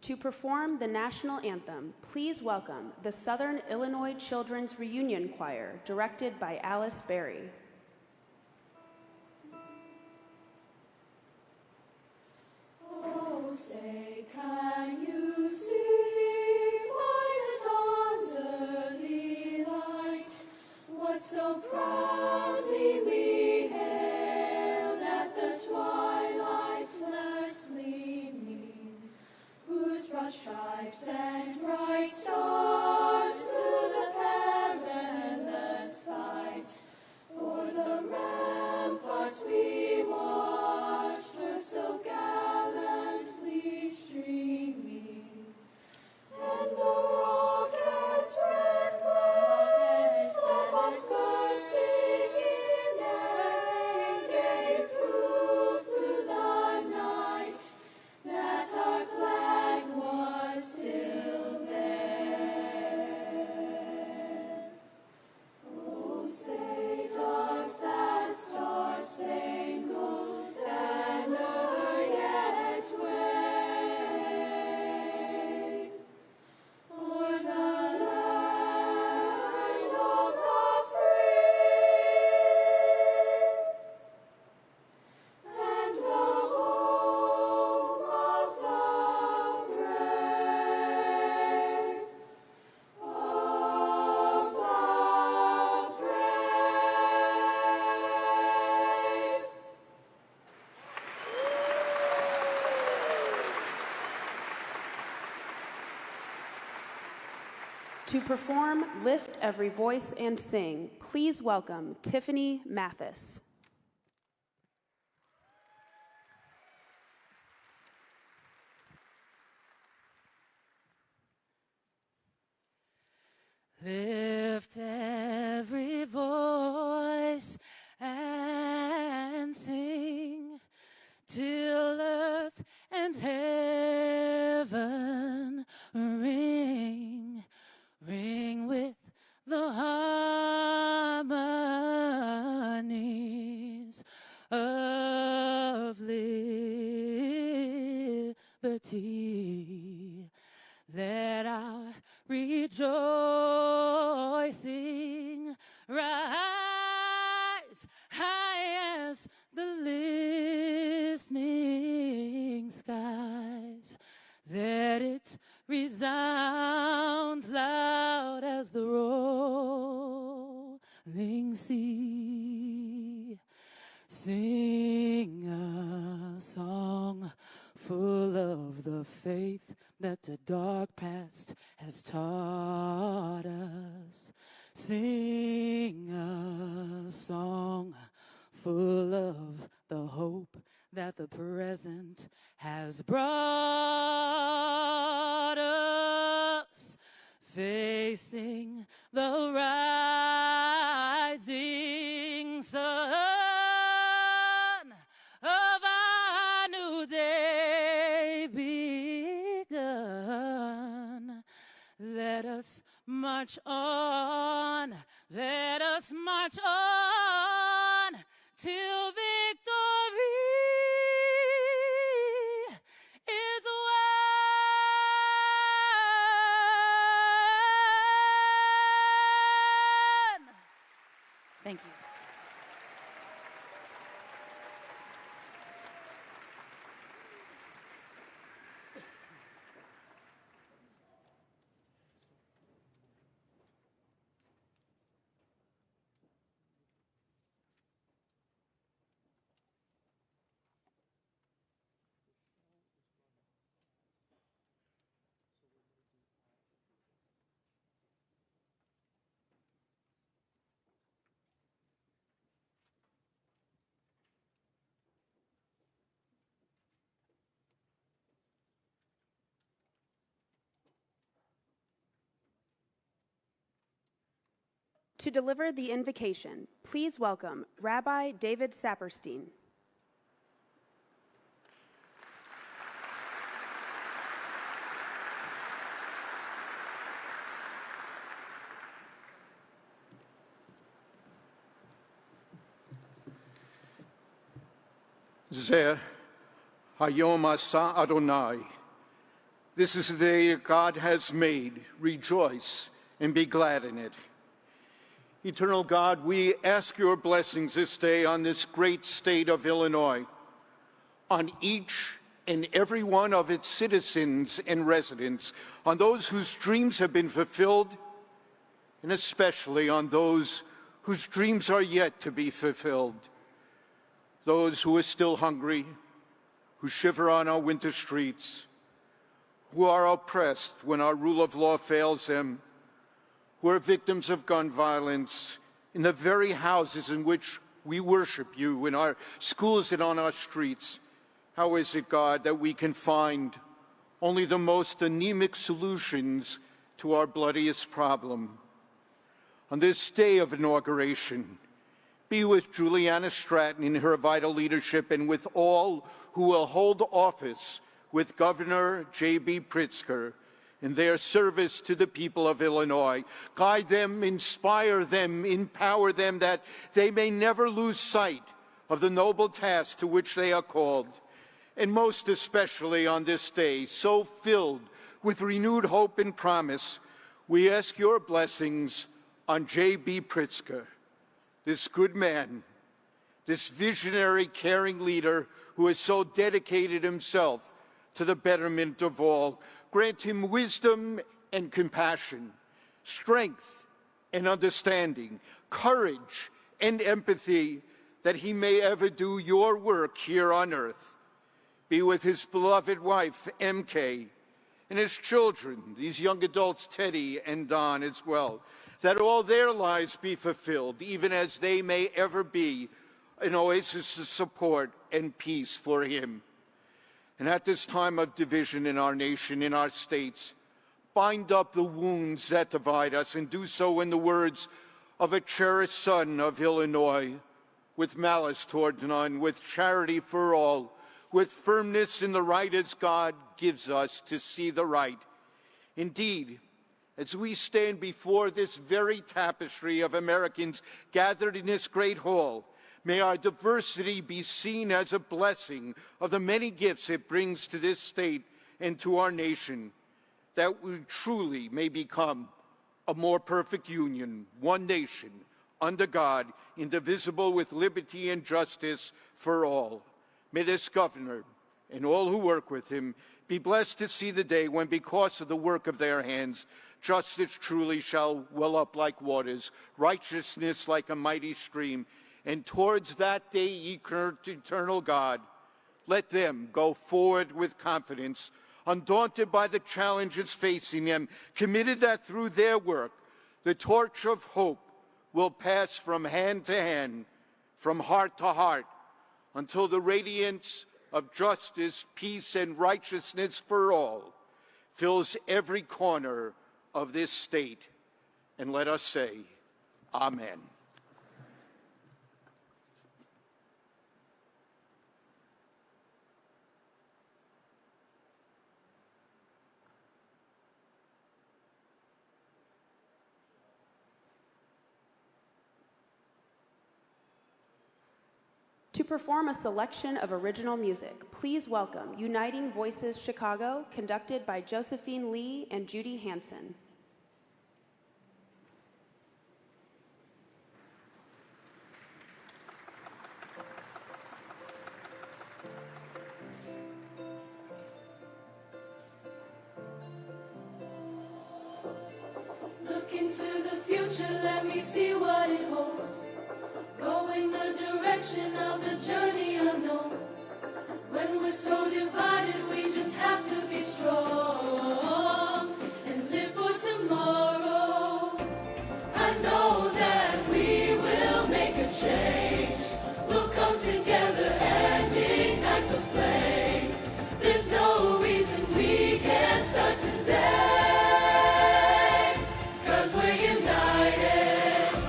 To perform the national anthem, please welcome the Southern Illinois Children's Reunion Choir, directed by Alice Berry. Oh, say, can you see by the dawn's early light what so proudly we hailed at the twilight's last gleaming, whose broad stripes and bright stars through the perilous fight o'er the ramparts we watched were so gallantly streaming, and the rockets' red glare, the bombs bursting in air, gave proof through the night that our flag was still there. Oh, say, does that star-spangled banner yet wave o'er the land of the free and the home of the brave, of the brave? To perform Lift Every Voice and Sing, please welcome Tiffany Mathis. Lift every voice and sing till earth and heaven ring, ring with the harmonies of liberty. Let our rejoicing rise high as the listening skies. Let it resound loud as the rolling sea. Sing a song full of the faith that the dark past has taught us. Sing a song full of the hope that the present has brought us. Facing the rising sun of our new day begun. Let us march on, let us march on till victory is won. Thank you. To deliver the invocation, please welcome Rabbi David Saperstein. Zeh Hayom Asa Adonai. This is the day God has made. Rejoice and be glad in it. Eternal God, we ask your blessings this day on this great state of Illinois, on each and every one of its citizens and residents, on those whose dreams have been fulfilled, and especially on those whose dreams are yet to be fulfilled. Those who are still hungry, who shiver on our winter streets, who are oppressed when our rule of law fails them, who are victims of gun violence in the very houses in which we worship you, in our schools and on our streets. How is it, God, that we can find only the most anemic solutions to our bloodiest problem? On this day of inauguration, be with Juliana Stratton in her vital leadership and with all who will hold office with Governor J.B. Pritzker in their service to the people of Illinois. Guide them, inspire them, empower them that they may never lose sight of the noble task to which they are called. And most especially on this day, so filled with renewed hope and promise, we ask your blessings on J.B. Pritzker, this good man, this visionary, caring leader who has so dedicated himself to the betterment of all. Grant him wisdom and compassion, strength and understanding, courage and empathy, that he may ever do your work here on earth. Be with his beloved wife, MK, and his children, these young adults, Teddy and Don as well, that all their lives be fulfilled, even as they may ever be an oasis of support and peace for him. And at this time of division in our nation, in our states, bind up the wounds that divide us, and do so in the words of a cherished son of Illinois, with malice toward none, with charity for all, with firmness in the right as God gives us to see the right. Indeed, as we stand before this very tapestry of Americans gathered in this great hall, may our diversity be seen as a blessing of the many gifts it brings to this state and to our nation, that we truly may become a more perfect union, one nation, under God, indivisible, with liberty and justice for all. May this governor and all who work with him be blessed to see the day when, because of the work of their hands, justice truly shall well up like waters, righteousness like a mighty stream. And towards that day, eternal God, let them go forward with confidence, undaunted by the challenges facing them, committed that through their work, the torch of hope will pass from hand to hand, from heart to heart, until the radiance of justice, peace, and righteousness for all fills every corner of this state. And let us say, Amen. To perform a selection of original music, please welcome Uniting Voices Chicago, conducted by Josephine Lee and Judy Hansen. Look into the future, let me see what it holds. Go in the direction of the journey unknown. When we're so divided, we just have to be strong and live for tomorrow. I know that we will make a change. We'll come together and ignite the flame. There's no reason we can't start today, 'cause we're united.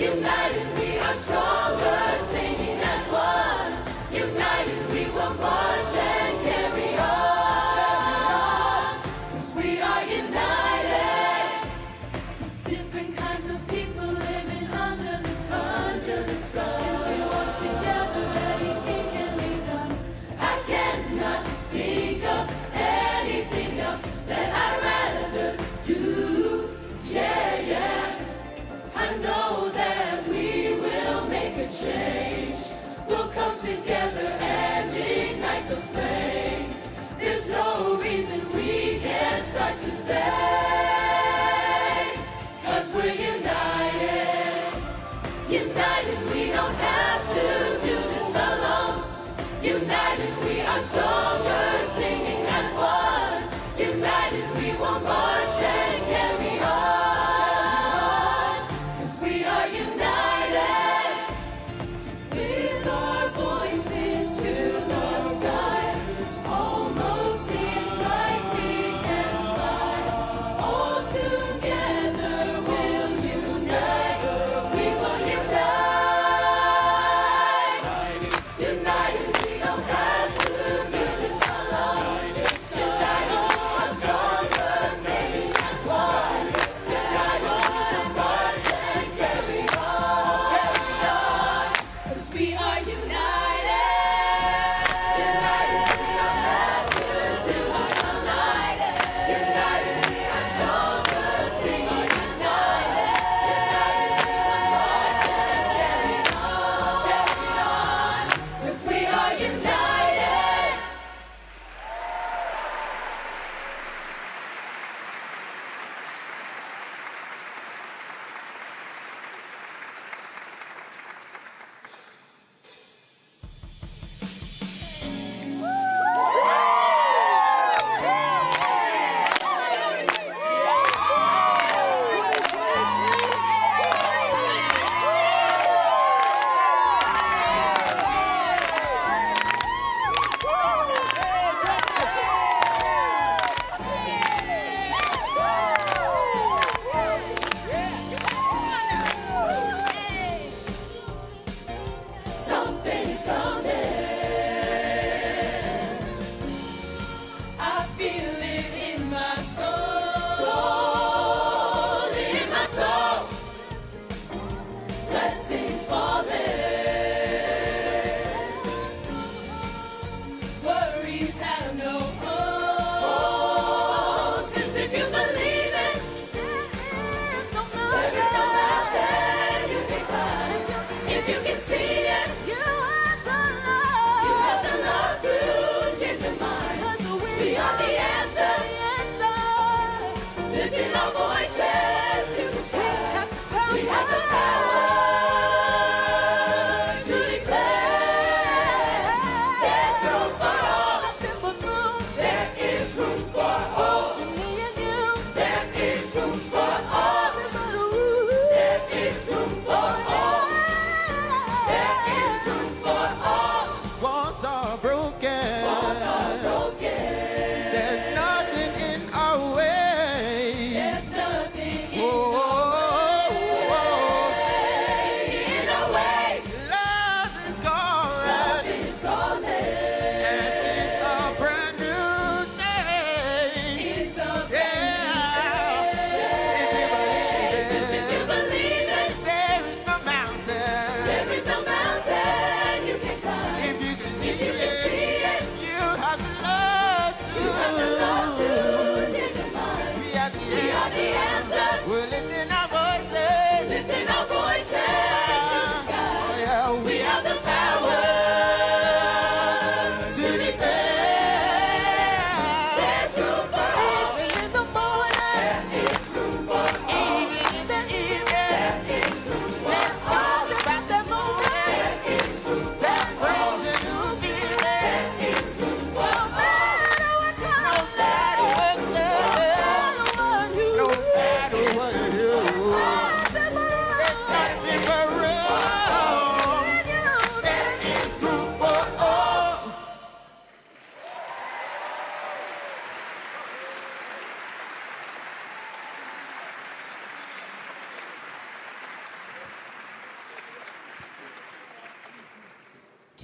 United we are stronger, singing as one. United we will march and carry on, 'cause we are united. Different kinds of people living under the sun. If we work together, anything can be done. I cannot think of anything else that I'd rather do. Yeah, yeah. I know that we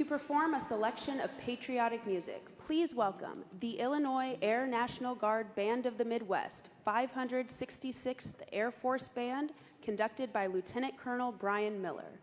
perform a selection of patriotic music, please welcome the Illinois Air National Guard Band of the Midwest, 566th Air Force Band, conducted by Lieutenant Colonel Brian Miller.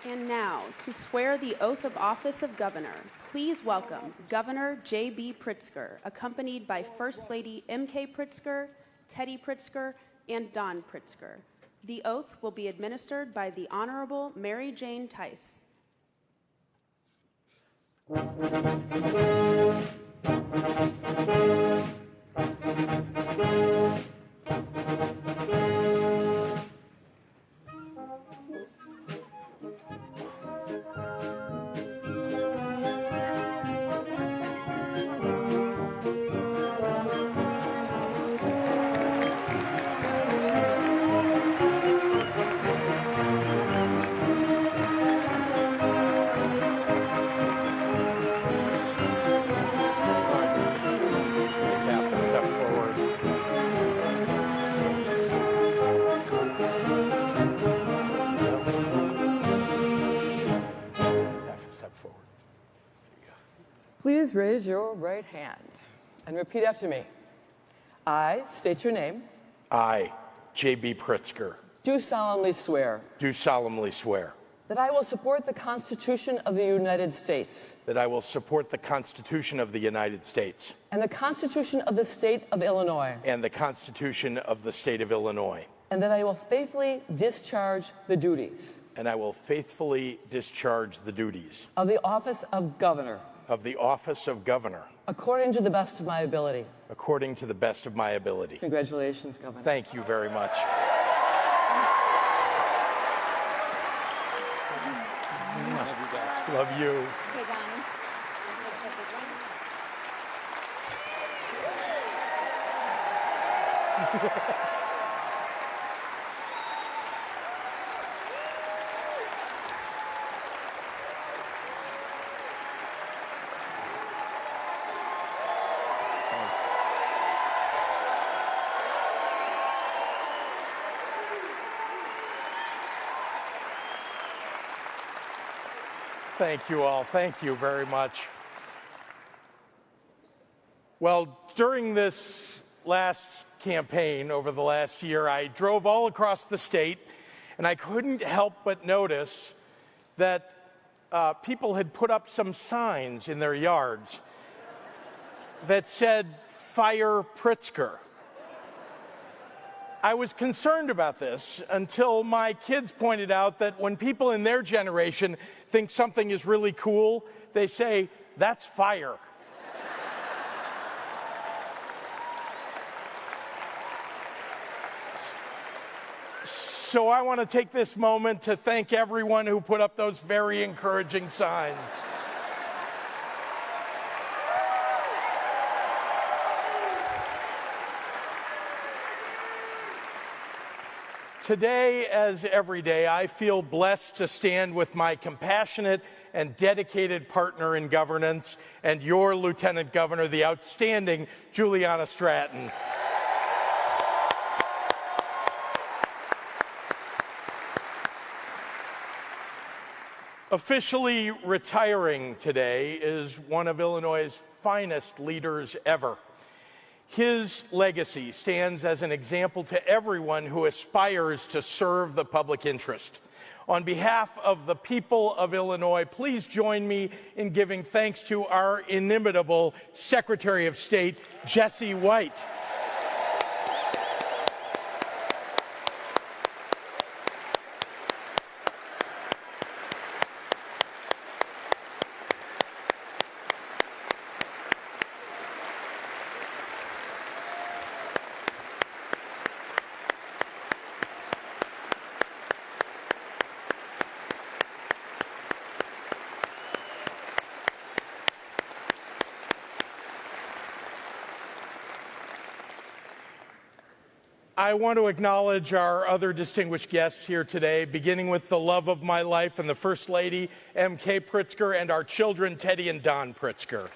And now, to swear the oath of office of governor, please welcome Governor J.B. Pritzker, accompanied by First Lady M.K. Pritzker, Teddy Pritzker, and Don Pritzker. The oath will be administered by the Honorable Mary Jane Tice. Please raise your right hand and repeat after me. I state your name. I, J.B. Pritzker, Do solemnly swear do solemnly swear that I will support the Constitution of the United States that I will support the Constitution of the United States and the Constitution of the State of Illinois, and the Constitution of the State of Illinois, and that I will faithfully discharge the duties and I will faithfully discharge the duties of the office of governor of the office of governor according to the best of my ability. according to the best of my ability. Congratulations, Governor. Thank you very much. Love you. Okay, Donnie. Thank you all. Thank you very much. Well, during this last campaign over the last year, I drove all across the state, and I couldn't help but notice that people had put up some signs in their yards that said, "Fire Pritzker." I was concerned about this until my kids pointed out that when people in their generation think something is really cool, they say, "That's fire." So I want to take this moment to thank everyone who put up those very encouraging signs. Today, as every day, I feel blessed to stand with my compassionate and dedicated partner in governance and your Lieutenant Governor, the outstanding Juliana Stratton. Officially retiring today is one of Illinois' finest leaders ever. His legacy stands as an example to everyone who aspires to serve the public interest. On behalf of the people of Illinois, please join me in giving thanks to our inimitable Secretary of State, Jesse White. I want to acknowledge our other distinguished guests here today, beginning with the love of my life and the First Lady, M.K. Pritzker, and our children, Teddy and Don Pritzker.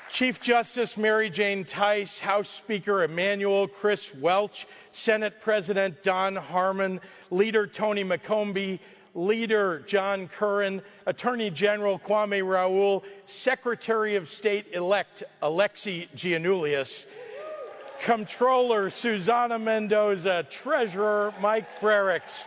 Chief Justice Mary Jane Tice, House Speaker Emanuel Chris Welch, Senate President Don Harmon, Leader Tony McCombie, Leader John Curran, Attorney General Kwame Raoul, Secretary of State-elect Alexi Giannoulias, Comptroller Susana Mendoza, Treasurer Mike Frericks,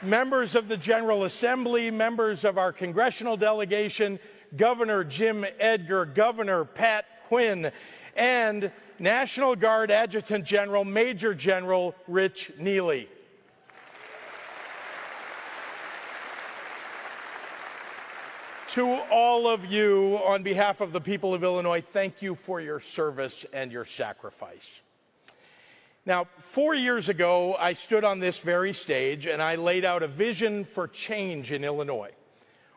members of the General Assembly, members of our congressional delegation, Governor Jim Edgar, Governor Pat Quinn, and National Guard Adjutant General Major General Rich Neely. To all of you, on behalf of the people of Illinois, thank you for your service and your sacrifice. Now, 4 years ago, I stood on this very stage and I laid out a vision for change in Illinois,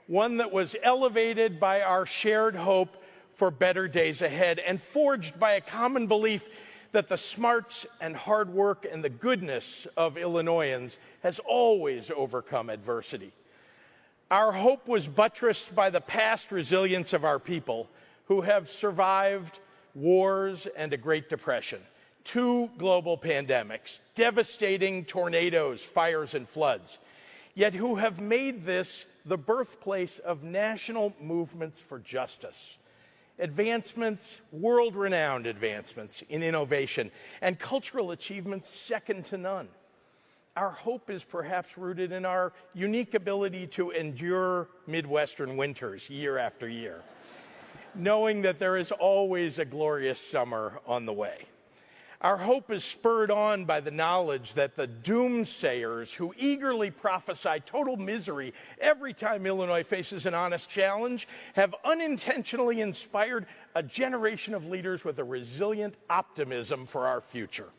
one that was elevated by our shared hope for better days ahead and forged by a common belief that the smarts and hard work and the goodness of Illinoisans has always overcome adversity. Our hope was buttressed by the past resilience of our people who have survived wars and a Great Depression, 2 global pandemics, devastating tornadoes, fires, and floods, yet who have made this the birthplace of national movements for justice, advancements, world-renowned advancements in innovation, and cultural achievements second to none. Our hope is perhaps rooted in our unique ability to endure Midwestern winters year after year, knowing that there is always a glorious summer on the way. Our hope is spurred on by the knowledge that the doomsayers who eagerly prophesy total misery every time Illinois faces an honest challenge have unintentionally inspired a generation of leaders with a resilient optimism for our future.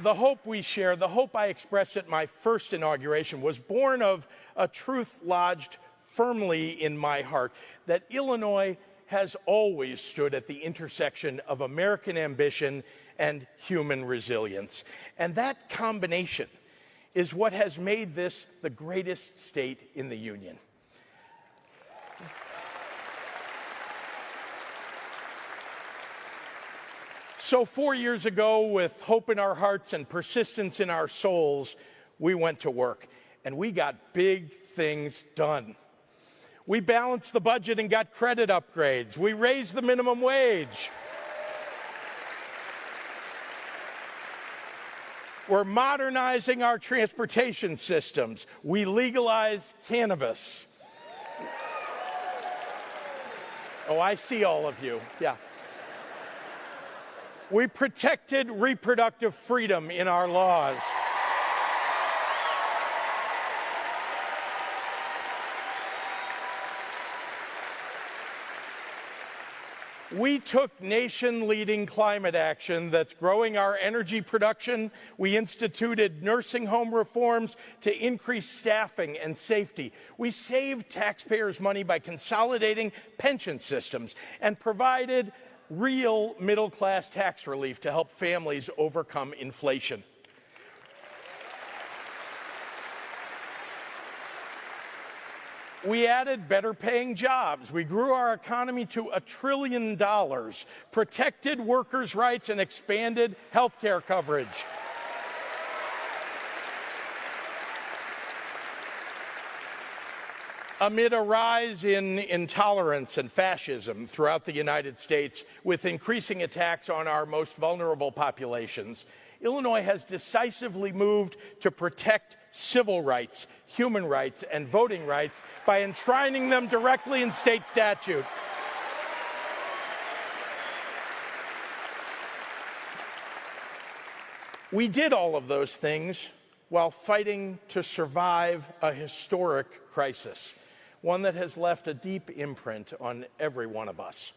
The hope we share, the hope I expressed at my first inauguration, was born of a truth lodged firmly in my heart, that Illinois has always stood at the intersection of American ambition and human resilience. And that combination is what has made this the greatest state in the Union. So 4 years ago, with hope in our hearts and persistence in our souls, we went to work, and we got big things done. We balanced the budget and got credit upgrades. We raised the minimum wage. We're modernizing our transportation systems. We legalized cannabis. Oh, I see all of you. Yeah. We protected reproductive freedom in our laws. We took nation-leading climate action that's growing our energy production. We instituted nursing home reforms to increase staffing and safety. We saved taxpayers' money by consolidating pension systems and provided real middle-class tax relief to help families overcome inflation. We added better-paying jobs. We grew our economy to $1 trillion, protected workers' rights, and expanded health care coverage. Amid a rise in intolerance and fascism throughout the United States, with increasing attacks on our most vulnerable populations, Illinois has decisively moved to protect civil rights, human rights, and voting rights by enshrining them directly in state statute. We did all of those things while fighting to survive a historic crisis, one that has left a deep imprint on every one of us.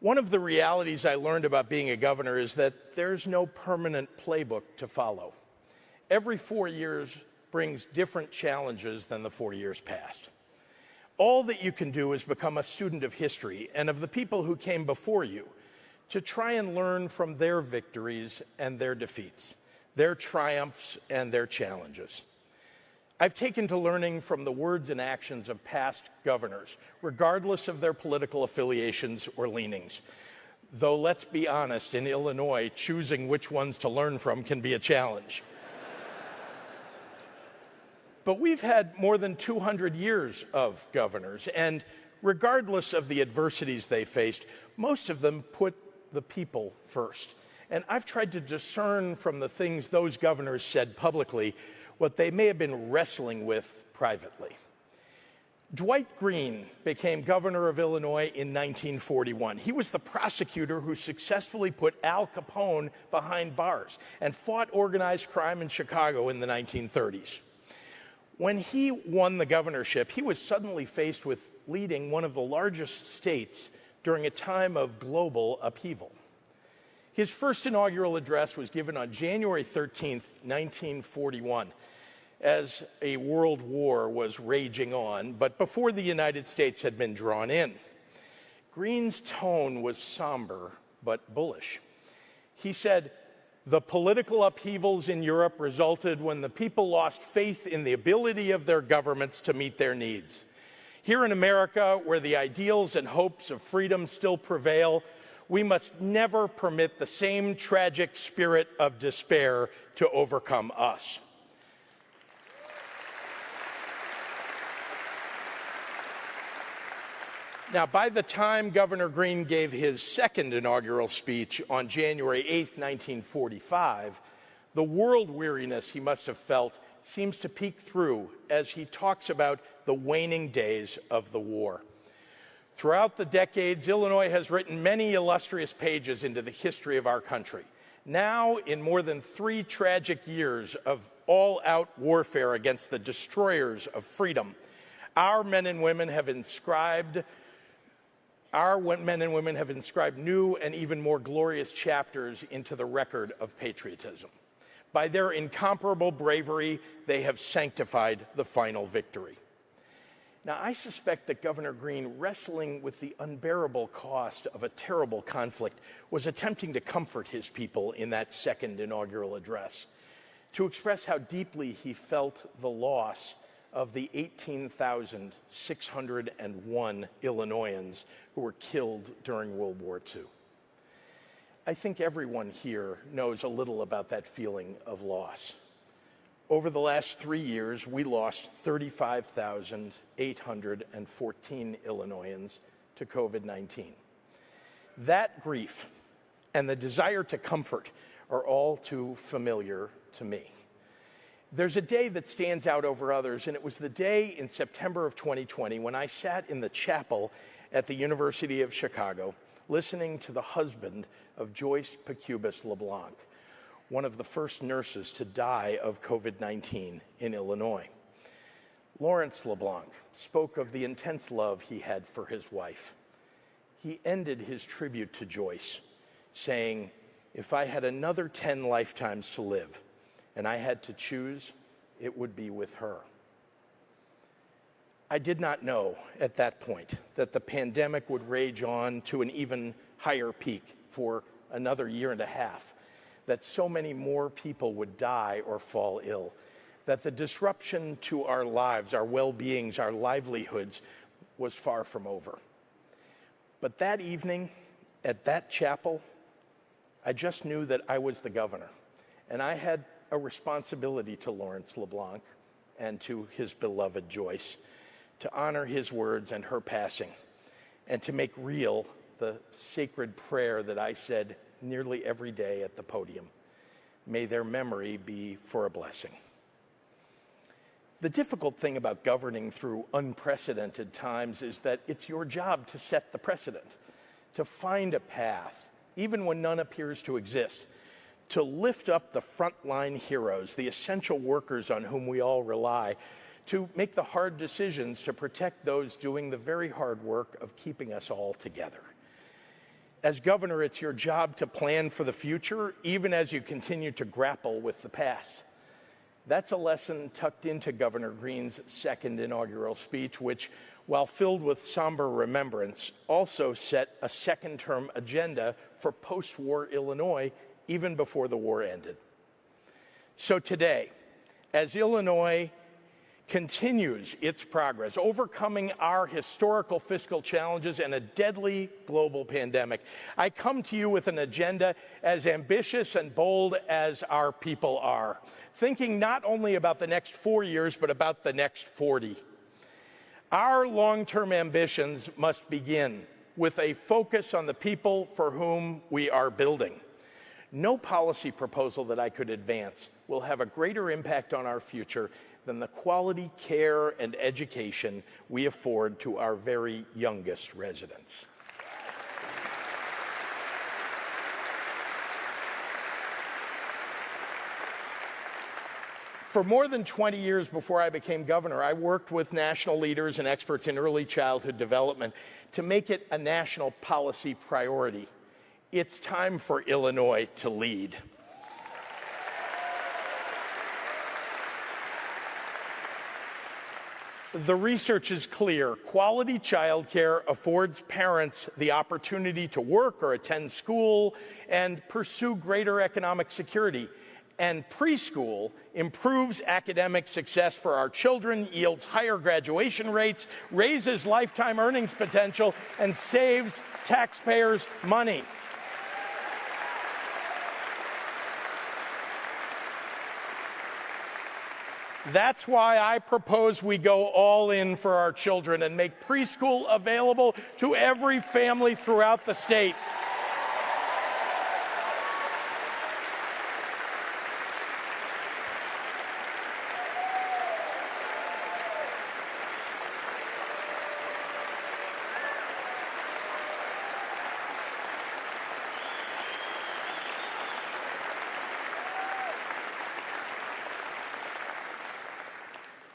One of the realities I learned about being a governor is that there's no permanent playbook to follow. Every 4 years brings different challenges than the 4 years past. All that you can do is become a student of history and of the people who came before you, to try and learn from their victories and their defeats, their triumphs and their challenges. I've taken to learning from the words and actions of past governors, regardless of their political affiliations or leanings. Though, let's be honest, in Illinois, choosing which ones to learn from can be a challenge. But we've had more than 200 years of governors, and regardless of the adversities they faced, most of them put the people first. And I've tried to discern from the things those governors said publicly what they may have been wrestling with privately. Dwight Green became governor of Illinois in 1941. He was the prosecutor who successfully put Al Capone behind bars and fought organized crime in Chicago in the 1930s. When he won the governorship, he was suddenly faced with leading one of the largest states during a time of global upheaval. His first inaugural address was given on January 13th, 1941, as a world war was raging on, but before the United States had been drawn in. Green's tone was somber but bullish. He said, "The political upheavals in Europe resulted when the people lost faith in the ability of their governments to meet their needs. Here in America, where the ideals and hopes of freedom still prevail, we must never permit the same tragic spirit of despair to overcome us." Now, by the time Governor Green gave his second inaugural speech on January 8th, 1945, the world weariness he must have felt seems to peek through as he talks about the waning days of the war. Throughout the decades, Illinois has written many illustrious pages into the history of our country. Now, in more than 3 tragic years of all-out warfare against the destroyers of freedom, our men and women have inscribed new and even more glorious chapters into the record of patriotism. By their incomparable bravery, they have sanctified the final victory. Now, I suspect that Governor Green, wrestling with the unbearable cost of a terrible conflict, was attempting to comfort his people in that second inaugural address, to express how deeply he felt the loss of the 18,601 Illinoisans who were killed during World War II. I think everyone here knows a little about that feeling of loss. Over the last 3 years, we lost 35,814 Illinoisans to COVID-19. That grief and the desire to comfort are all too familiar to me. There's a day that stands out over others, and it was the day in September of 2020 when I sat in the chapel at the University of Chicago listening to the husband of Joyce Pacubus LeBlanc, one of the first nurses to die of COVID-19 in Illinois. Lawrence LeBlanc spoke of the intense love he had for his wife. He ended his tribute to Joyce, saying, "If I had another 10 lifetimes to live, and I had to choose, it would be with her." I did not know at that point that the pandemic would rage on to an even higher peak for another year and a half, that so many more people would die or fall ill, that the disruption to our lives, our well-beings, our livelihoods was far from over. But that evening, at that chapel, I just knew that I was the governor, and I had a responsibility to Lawrence LeBlanc and to his beloved Joyce to honor his words and her passing, and to make real the sacred prayer that I said nearly every day at the podium. May their memory be for a blessing. The difficult thing about governing through unprecedented times is that it's your job to set the precedent, to find a path, even when none appears to exist, to lift up the frontline heroes, the essential workers on whom we all rely, to make the hard decisions to protect those doing the very hard work of keeping us all together. As governor, it's your job to plan for the future, even as you continue to grapple with the past. That's a lesson tucked into Governor Green's second inaugural speech, which, while filled with somber remembrance, also set a second-term agenda for post-war Illinois even before the war ended. So today, as Illinois continues its progress, overcoming our historical fiscal challenges and a deadly global pandemic. I come to you with an agenda as ambitious and bold as our people are, thinking not only about the next 4 years, but about the next 40. Our long-term ambitions must begin with a focus on the people for whom we are building. No policy proposal that I could advance will have a greater impact on our future than the quality care and education we afford to our very youngest residents. For more than 20 years before I became governor, I worked with national leaders and experts in early childhood development to make it a national policy priority. It's time for Illinois to lead. The research is clear. Quality childcare affords parents the opportunity to work or attend school and pursue greater economic security. And preschool improves academic success for our children, yields higher graduation rates, raises lifetime earnings potential, and saves taxpayers money. That's why I propose we go all in for our children and make preschool available to every family throughout the state.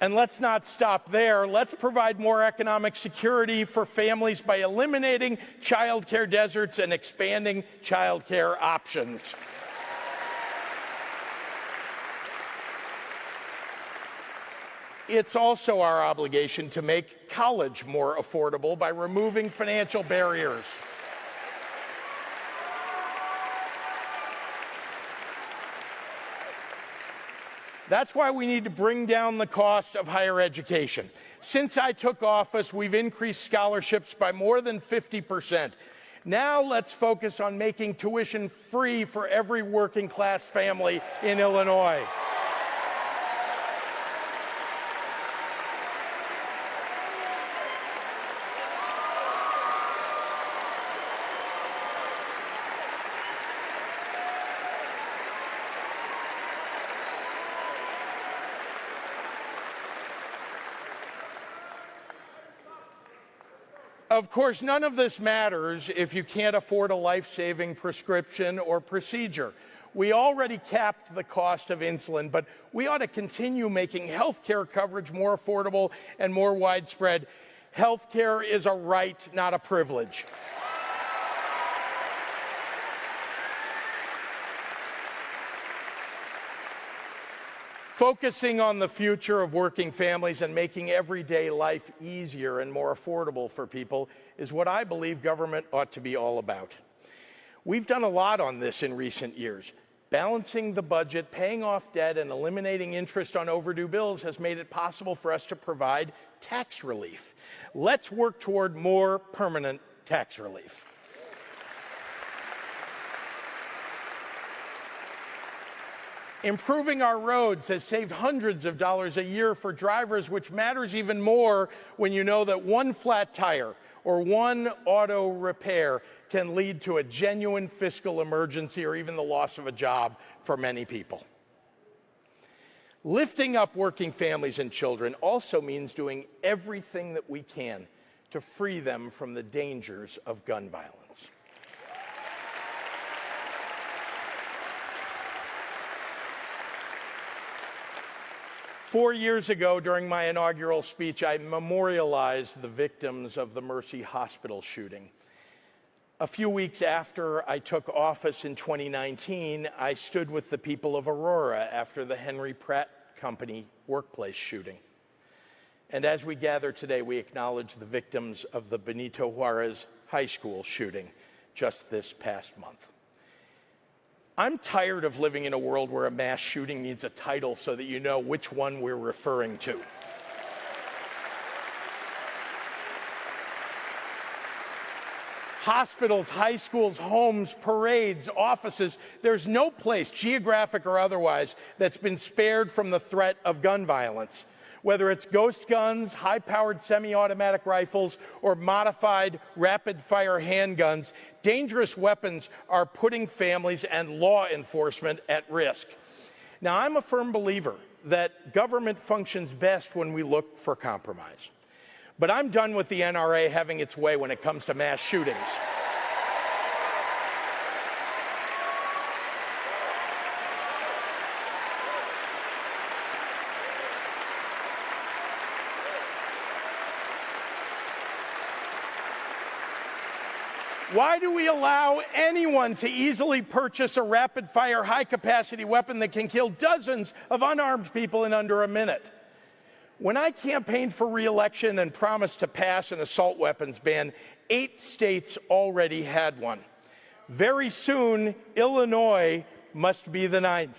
And let's not stop there. Let's provide more economic security for families by eliminating childcare deserts and expanding childcare options. It's also our obligation to make college more affordable by removing financial barriers. That's why we need to bring down the cost of higher education. Since I took office, we've increased scholarships by more than 50%. Now let's focus on making tuition free for every working class family in Illinois. Of course, none of this matters if you can't afford a life-saving prescription or procedure. We already capped the cost of insulin, but we ought to continue making health care coverage more affordable and more widespread. Health care is a right, not a privilege. Focusing on the future of working families and making everyday life easier and more affordable for people is what I believe government ought to be all about. We've done a lot on this in recent years. Balancing the budget, paying off debt, and eliminating interest on overdue bills has made it possible for us to provide tax relief. Let's work toward more permanent tax relief. Improving our roads has saved hundreds of dollars a year for drivers, which matters even more when you know that one flat tire or one auto repair can lead to a genuine fiscal emergency or even the loss of a job for many people. Lifting up working families and children also means doing everything that we can to free them from the dangers of gun violence. Four years ago, during my inaugural speech, I memorialized the victims of the Mercy Hospital shooting. A few weeks after I took office in 2019, I stood with the people of Aurora after the Henry Pratt Company workplace shooting. And as we gather today, we acknowledge the victims of the Benito Juarez High School shooting just this past month. I'm tired of living in a world where a mass shooting needs a title so that you know which one we're referring to. Hospitals, high schools, homes, parades, offices. There's no place, geographic or otherwise, that's been spared from the threat of gun violence. Whether it's ghost guns, high-powered semi-automatic rifles, or modified rapid-fire handguns, dangerous weapons are putting families and law enforcement at risk. Now, I'm a firm believer that government functions best when we look for compromise. But I'm done with the NRA having its way when it comes to mass shootings. Why do we allow anyone to easily purchase a rapid-fire, high-capacity weapon that can kill dozens of unarmed people in under a minute? When I campaigned for re-election and promised to pass an assault weapons ban, 8 states already had one. Very soon, Illinois must be the 9th.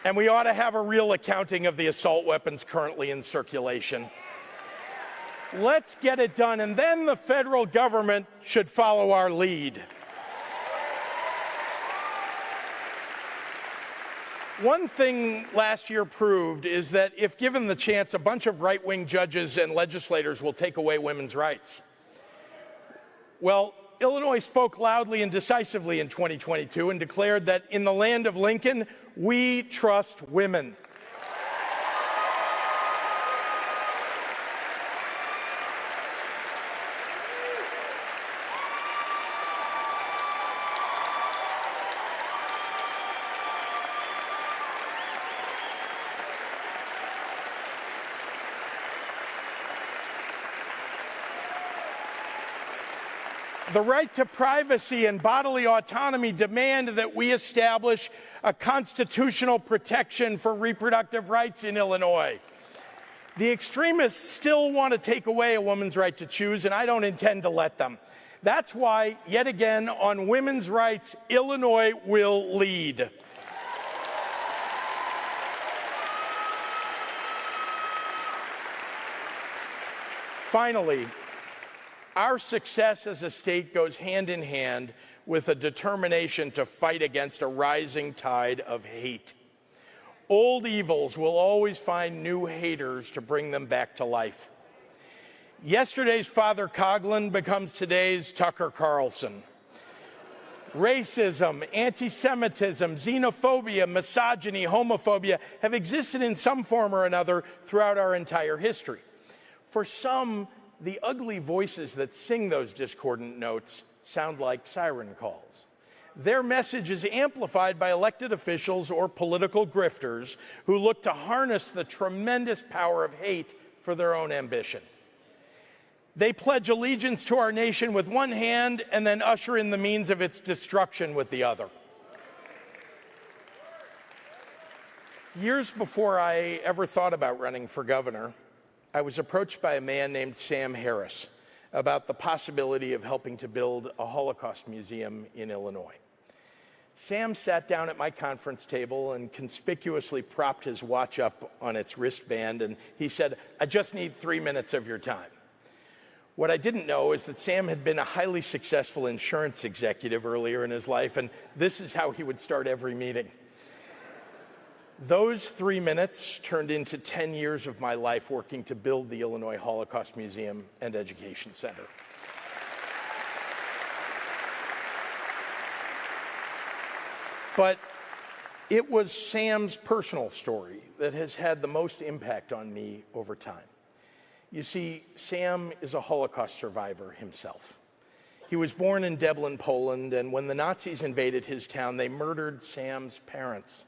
And we ought to have a real accounting of the assault weapons currently in circulation. Let's get it done, and then the federal government should follow our lead. One thing last year proved is that if given the chance, a bunch of right-wing judges and legislators will take away women's rights. Well, Illinois spoke loudly and decisively in 2022 and declared that in the land of Lincoln, we trust women. The right to privacy and bodily autonomy demand that we establish a constitutional protection for reproductive rights in Illinois. The extremists still want to take away a woman's right to choose, and I don't intend to let them. That's why, yet again, on women's rights, Illinois will lead. Finally, our success as a state goes hand in hand with a determination to fight against a rising tide of hate. Old evils will always find new haters to bring them back to life. Yesterday's Father Coughlin becomes today's Tucker Carlson. Racism, anti-Semitism, xenophobia, misogyny, homophobia have existed in some form or another throughout our entire history. For some, the ugly voices that sing those discordant notes sound like siren calls. Their message is amplified by elected officials or political grifters who look to harness the tremendous power of hate for their own ambition. They pledge allegiance to our nation with one hand and then usher in the means of its destruction with the other. Years before I ever thought about running for governor, I was approached by a man named Sam Harris about the possibility of helping to build a Holocaust museum in Illinois. Sam sat down at my conference table and conspicuously propped his watch up on its wristband, and he said, "I just need 3 minutes of your time." What I didn't know is that Sam had been a highly successful insurance executive earlier in his life, and this is how he would start every meeting. Those 3 minutes turned into 10 years of my life working to build the Illinois Holocaust Museum and Education Center. But it was Sam's personal story that has had the most impact on me over time. You see, Sam is a Holocaust survivor himself. He was born in Deblin, Poland, and when the Nazis invaded his town, they murdered Sam's parents,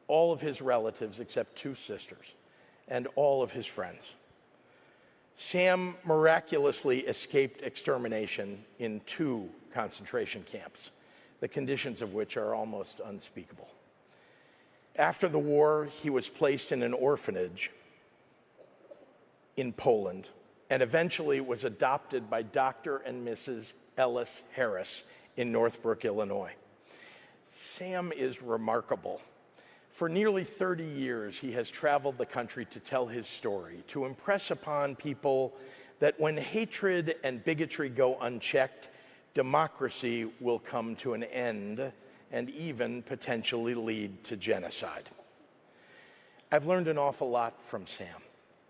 all of his relatives except 2 sisters, and all of his friends. Sam miraculously escaped extermination in 2 concentration camps, the conditions of which are almost unspeakable. After the war, he was placed in an orphanage in Poland and eventually was adopted by Dr. and Mrs. Ellis Harris in Northbrook, Illinois. Sam is remarkable. For nearly 30 years, he has traveled the country to tell his story, to impress upon people that when hatred and bigotry go unchecked, democracy will come to an end and even potentially lead to genocide. I've learned an awful lot from Sam,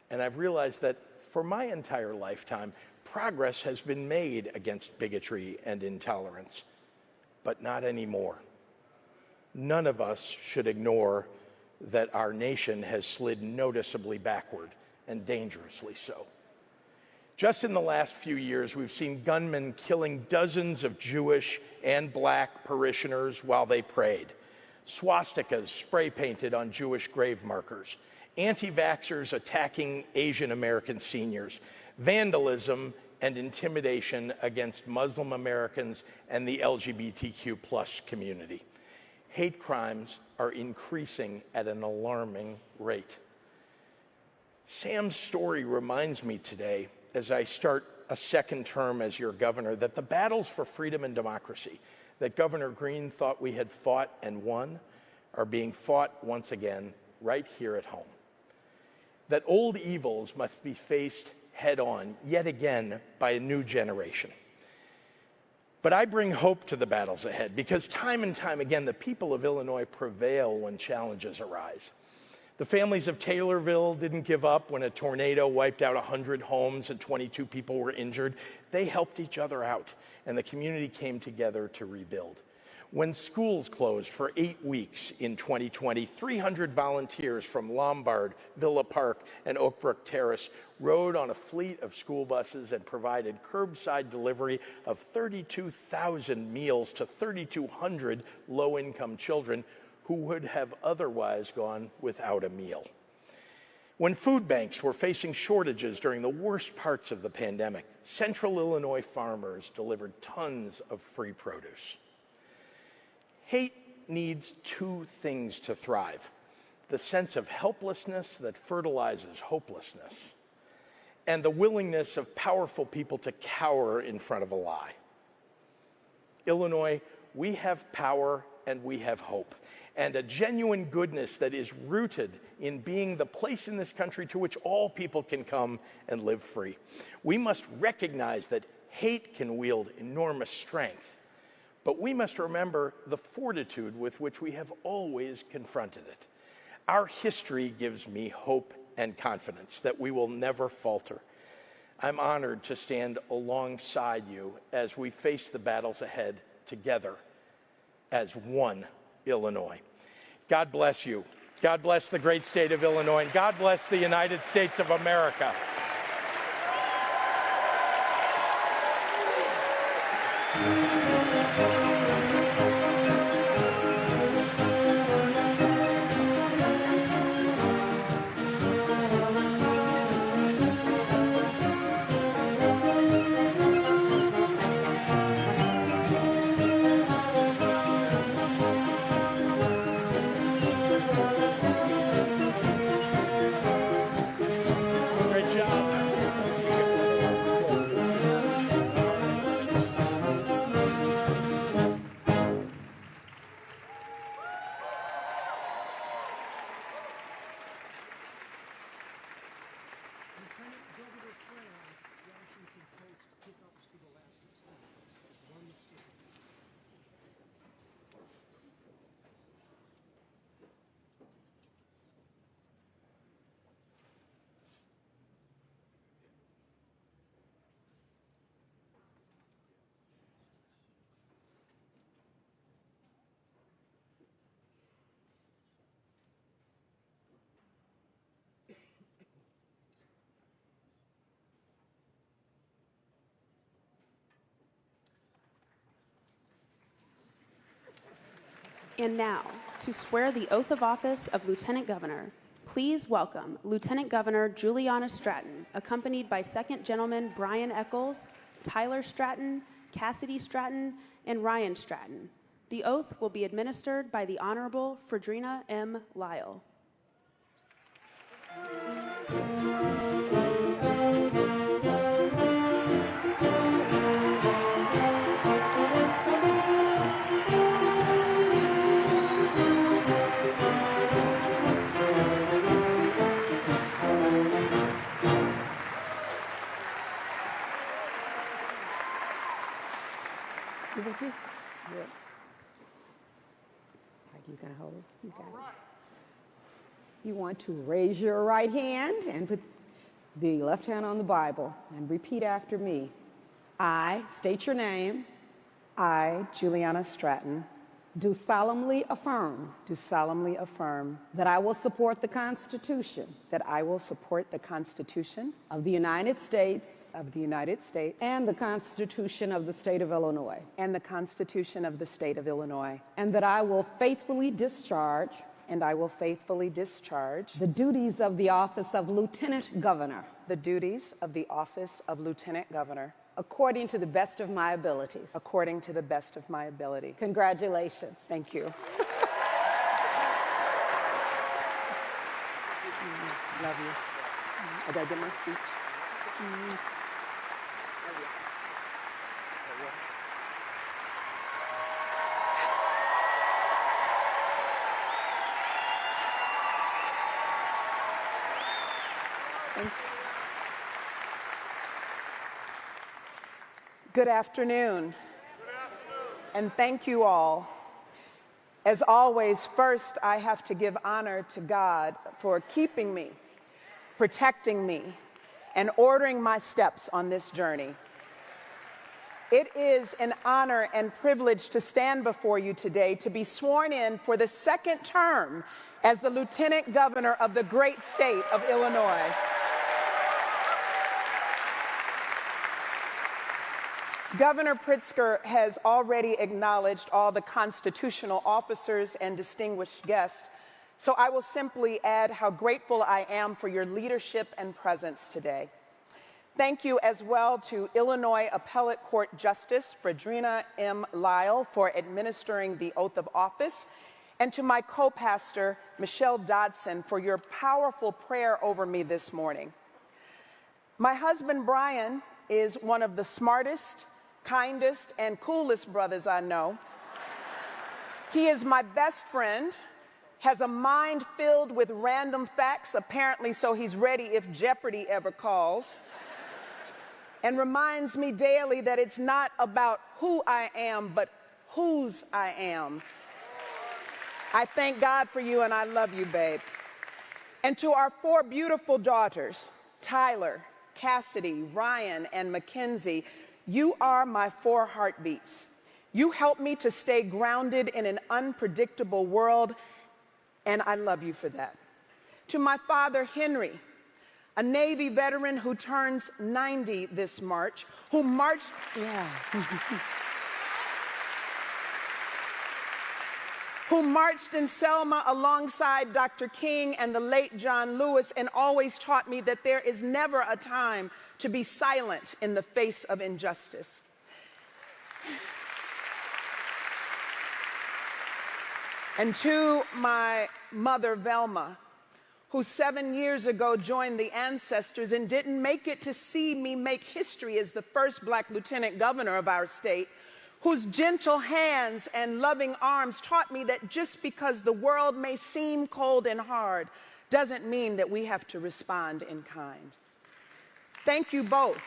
and I've realized that for my entire lifetime, progress has been made against bigotry and intolerance, but not anymore. None of us should ignore that our nation has slid noticeably backward, and dangerously so. Just in the last few years, we've seen gunmen killing dozens of Jewish and black parishioners while they prayed, swastikas spray-painted on Jewish grave markers, anti-vaxxers attacking Asian American seniors, vandalism and intimidation against Muslim Americans and the LGBTQ+ community. Hate crimes are increasing at an alarming rate. Sam's story reminds me today, as I start a second term as your governor, that the battles for freedom and democracy that Governor Green thought we had fought and won are being fought once again right here at home. That old evils must be faced head on, yet again, by a new generation. But I bring hope to the battles ahead because time and time again, the people of Illinois prevail when challenges arise. The families of Taylorville didn't give up when a tornado wiped out 100 homes and 22 people were injured. They helped each other out, and the community came together to rebuild. When schools closed for 8 weeks in 2020, 300 volunteers from Lombard, Villa Park, and Oak Brook Terrace rode on a fleet of school buses and provided curbside delivery of 32,000 meals to 3,200 low-income children who would have otherwise gone without a meal. When food banks were facing shortages during the worst parts of the pandemic, Central Illinois farmers delivered tons of free produce. Hate needs two things to thrive: the sense of helplessness that fertilizes hopelessness, and the willingness of powerful people to cower in front of a lie. Illinois, we have power and we have hope, and a genuine goodness that is rooted in being the place in this country to which all people can come and live free. We must recognize that hate can wield enormous strength, but we must remember the fortitude with which we have always confronted it. Our history gives me hope and confidence that we will never falter. I'm honored to stand alongside you as we face the battles ahead together as one Illinois. God bless you. God bless the great state of Illinois, and God bless the United States of America. Great job. Lieutenant Governor Cram, Washington Post, pickups to the last 16. One mistake. And now, to swear the oath of office of Lieutenant Governor, please welcome Lieutenant Governor Juliana Stratton, accompanied by Second Gentleman Brian Eccles, Tyler Stratton, Cassidy Stratton, and Ryan Stratton. The oath will be administered by the Honorable Fredrina M. Lyle. You with me? Good. You can hold. You got it. You want to raise your right hand and put the left hand on the Bible and repeat after me. I state your name. I, Juliana Stratton, Do solemnly affirm do solemnly affirm that I will support the Constitution that I will support the Constitution of the United States of the United States and the Constitution of the State of Illinois, and the Constitution of the State of Illinois, and that I will faithfully discharge and I will faithfully discharge the duties of the office of Lieutenant Governor the duties of the office of Lieutenant Governor according to the best of my abilities. according to the best of my ability. Congratulations. Thank you. Love you. I gotta get my speech. Good afternoon. And thank you all. As always, first I have to give honor to God for keeping me, protecting me, and ordering my steps on this journey. It is an honor and privilege to stand before you today to be sworn in for the second term as the Lieutenant Governor of the great state of Illinois. Governor Pritzker has already acknowledged all the constitutional officers and distinguished guests, so I will simply add how grateful I am for your leadership and presence today. Thank you as well to Illinois Appellate Court Justice Fredrina M. Lyle for administering the oath of office, and to my co-pastor, Michelle Dodson, for your powerful prayer over me this morning. My husband, Brian, is one of the smartest, kindest, and coolest brothers I know. He is my best friend, has a mind filled with random facts, apparently so he's ready if Jeopardy ever calls, and reminds me daily that it's not about who I am, but whose I am. I thank God for you, and I love you, babe. And to our 4 beautiful daughters, Tyler, Cassidy, Ryan, and Mackenzie, you are my 4 heartbeats. You help me to stay grounded in an unpredictable world, and I love you for that. To my father, Henry, a Navy veteran who turns 90 this March, who marched, who marched in Selma alongside Dr. King and the late John Lewis, and always taught me that there is never a time to be silent in the face of injustice. And to my mother, Velma, who 7 years ago joined the ancestors and didn't make it to see me make history as the first Black lieutenant governor of our state, whose gentle hands and loving arms taught me that just because the world may seem cold and hard doesn't mean that we have to respond in kind. Thank you both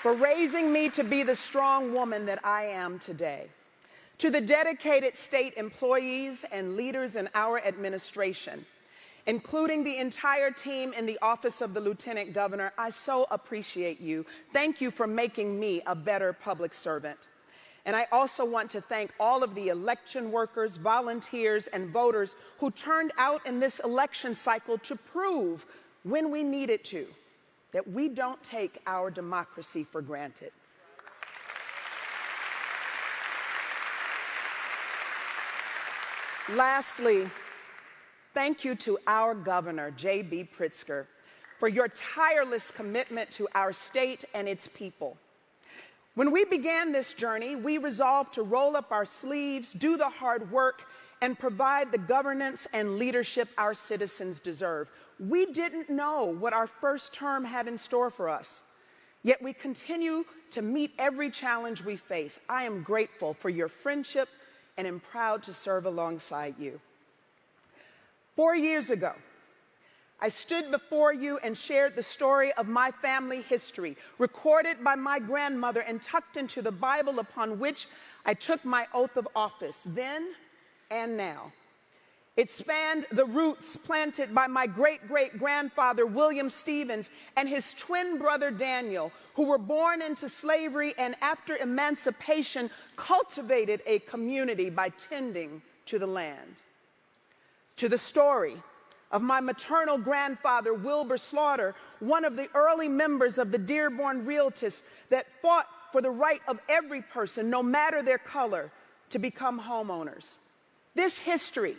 for raising me to be the strong woman that I am today. To the dedicated state employees and leaders in our administration, including the entire team in the office of the Lieutenant Governor, I so appreciate you. Thank you for making me a better public servant. And I also want to thank all of the election workers, volunteers, and voters who turned out in this election cycle to prove, when we needed to, that we don't take our democracy for granted. Lastly, thank you to our governor, J.B. Pritzker, for your tireless commitment to our state and its people. When we began this journey, we resolved to roll up our sleeves, do the hard work, and provide the governance and leadership our citizens deserve. We didn't know what our first term had in store for us, yet we continue to meet every challenge we face. I am grateful for your friendship and am proud to serve alongside you. 4 years ago, I stood before you and shared the story of my family history, recorded by my grandmother and tucked into the Bible upon which I took my oath of office, then and now. It spanned the roots planted by my great-great-grandfather, William Stevens, and his twin brother, Daniel, who were born into slavery and after emancipation cultivated a community by tending to the land. To the story of my maternal grandfather, Wilbur Slaughter, one of the early members of the Dearborn Realtists that fought for the right of every person, no matter their color, to become homeowners. This history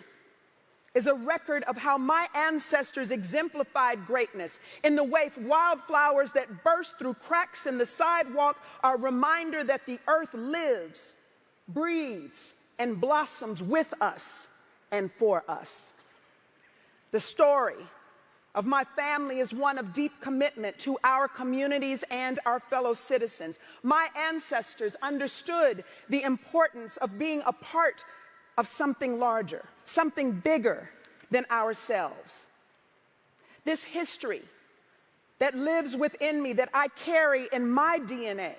is a record of how my ancestors exemplified greatness in the way wildflowers that burst through cracks in the sidewalk are a reminder that the earth lives, breathes, and blossoms with us and for us. The story of my family is one of deep commitment to our communities and our fellow citizens. My ancestors understood the importance of being a part of something larger, something bigger than ourselves. This history that lives within me, that I carry in my DNA,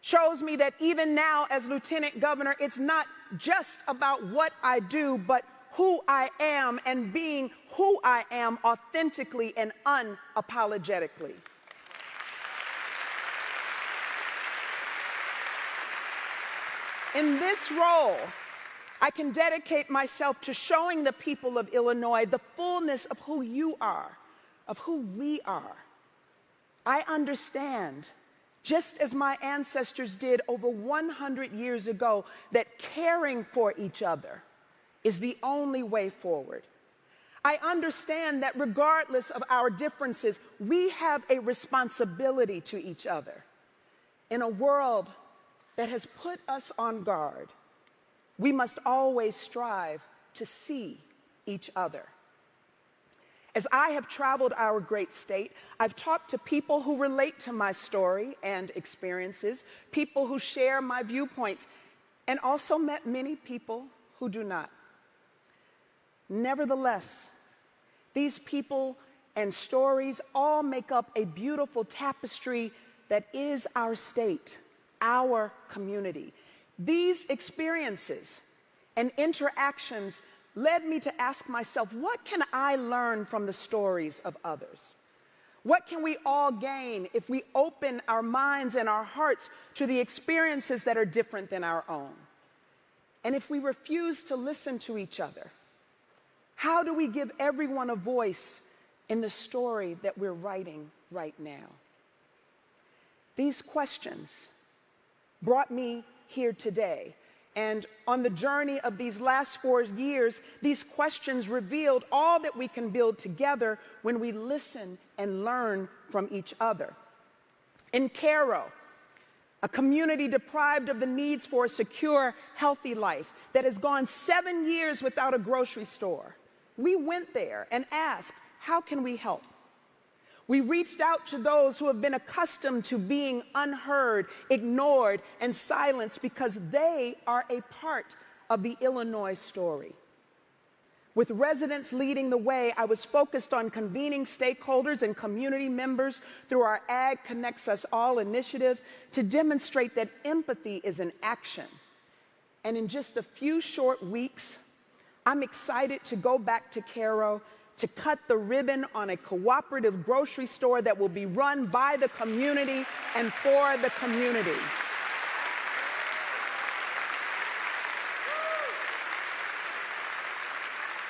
shows me that even now as Lieutenant Governor, it's not just about what I do, but who I am and being who I am authentically and unapologetically. In this role, I can dedicate myself to showing the people of Illinois the fullness of who you are, of who we are. I understand, just as my ancestors did over 100 years ago, that caring for each other is the only way forward. I understand that regardless of our differences, we have a responsibility to each other. In a world that has put us on guard, we must always strive to see each other. As I have traveled our great state, I've talked to people who relate to my story and experiences, people who share my viewpoints, and also met many people who do not. Nevertheless, these people and stories all make up a beautiful tapestry that is our state, our community. These experiences and interactions led me to ask myself, what can I learn from the stories of others? What can we all gain if we open our minds and our hearts to the experiences that are different than our own? And if we refuse to listen to each other, how do we give everyone a voice in the story that we're writing right now? These questions brought me here today. And on the journey of these last 4 years, these questions revealed all that we can build together when we listen and learn from each other. In Cairo, a community deprived of the needs for a secure, healthy life that has gone 7 years without a grocery store, we went there and asked, how can we help? We reached out to those who have been accustomed to being unheard, ignored, and silenced because they are a part of the Illinois story. With residents leading the way, I was focused on convening stakeholders and community members through our Ag Connects Us All initiative to demonstrate that empathy is an action. And in just a few short weeks, I'm excited to go back to Cairo to cut the ribbon on a cooperative grocery store that will be run by the community and for the community.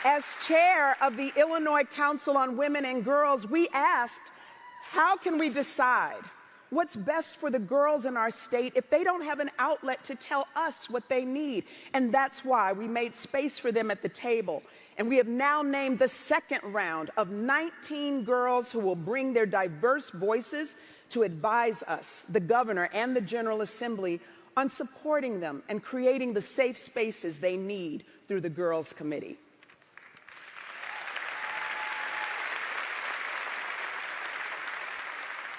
As chair of the Illinois Council on Women and Girls, we asked, how can we decide what's best for the girls in our state if they don't have an outlet to tell us what they need? And that's why we made space for them at the table. And we have now named the second round of 19 girls who will bring their diverse voices to advise us, the governor and the General Assembly, on supporting them and creating the safe spaces they need through the Girls Committee.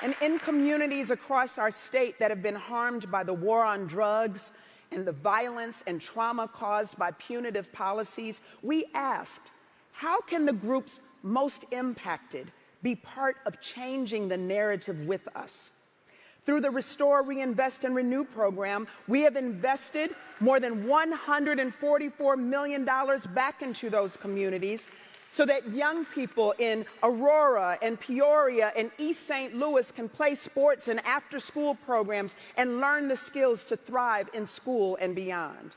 And in communities across our state that have been harmed by the war on drugs and the violence and trauma caused by punitive policies, we asked, how can the groups most impacted be part of changing the narrative with us. Through the Restore, Reinvest, and Renew program, we have invested more than $144 million back into those communities so that young people in Aurora and Peoria and East St. Louis can play sports and after-school programs and learn the skills to thrive in school and beyond.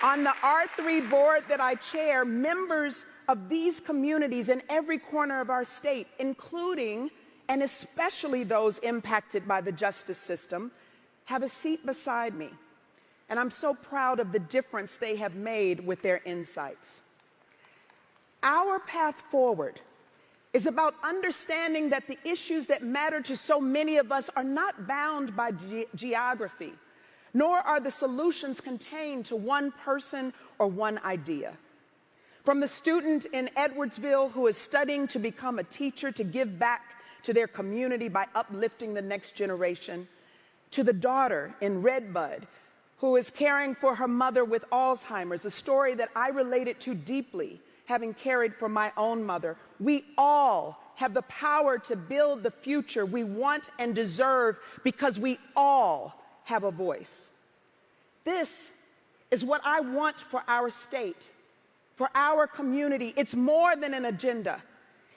On the R3 board that I chair, members of these communities in every corner of our state, including and especially those impacted by the justice system, have a seat beside me. And I'm so proud of the difference they have made with their insights. Our path forward is about understanding that the issues that matter to so many of us are not bound by geography, nor are the solutions contained to one person or one idea. From the student in Edwardsville who is studying to become a teacher to give back to their community by uplifting the next generation, to the daughter in Redbud who is caring for her mother with Alzheimer's, a story that I related to deeply, having cared for my own mother. We all have the power to build the future we want and deserve because we all have a voice. This is what I want for our state, for our community. It's more than an agenda.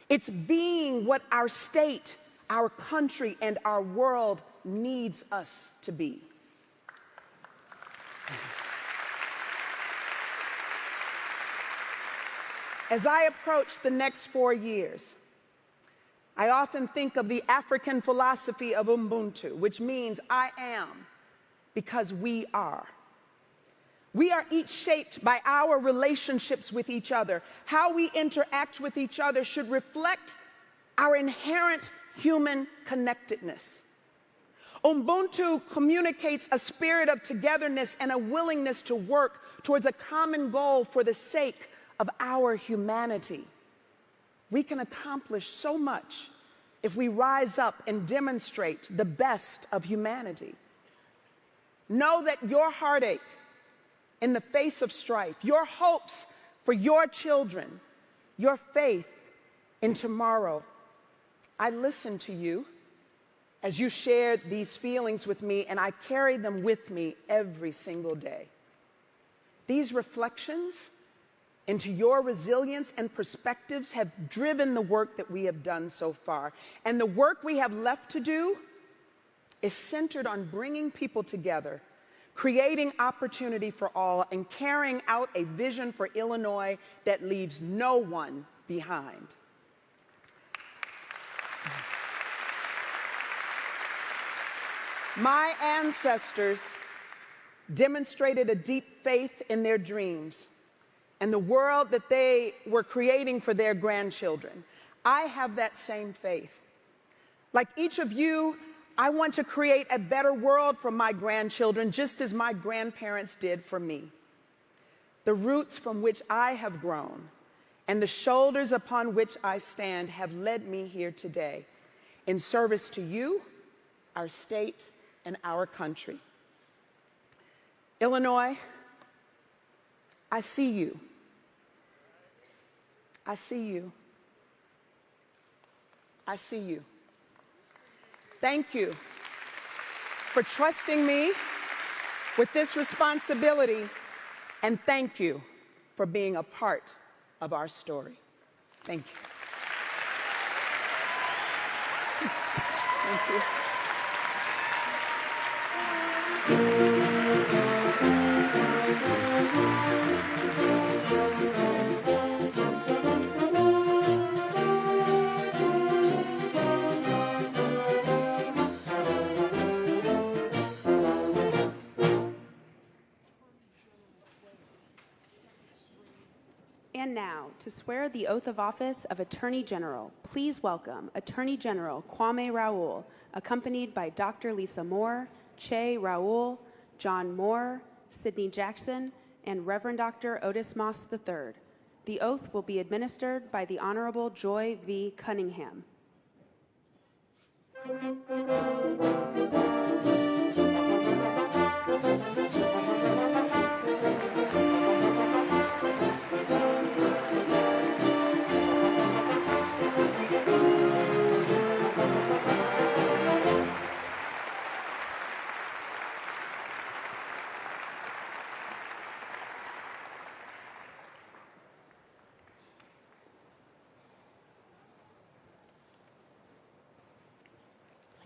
It's being what our state, our country, and our world needs us to be. As I approach the next 4 years, I often think of the African philosophy of Ubuntu, which means I am because we are. We are each shaped by our relationships with each other. How we interact with each other should reflect our inherent human connectedness. Ubuntu communicates a spirit of togetherness and a willingness to work towards a common goal for the sake of our humanity. We can accomplish so much if we rise up and demonstrate the best of humanity. Know that your heartache in the face of strife, your hopes for your children, your faith in tomorrow. I listen to you as you shared these feelings with me, and I carry them with me every single day. These reflections into your resilience and perspectives have driven the work that we have done so far. And the work we have left to do is centered on bringing people together, creating opportunity for all, and carrying out a vision for Illinois that leaves no one behind. My ancestors demonstrated a deep faith in their dreams and the world that they were creating for their grandchildren. I have that same faith. Like each of you, I want to create a better world for my grandchildren, just as my grandparents did for me. The roots from which I have grown and the shoulders upon which I stand have led me here today in service to you, our state, and our country. Illinois, I see you. I see you. I see you. Thank you for trusting me with this responsibility, and thank you for being a part of our story. Thank you. Thank you. And now, to swear the oath of office of Attorney General, please welcome Attorney General Kwame Raoul, accompanied by Dr. Lisa Moore, Che Raoul, John Moore, Sidney Jackson, and Reverend Dr. Otis Moss III. The oath will be administered by the Honorable Joy V. Cunningham.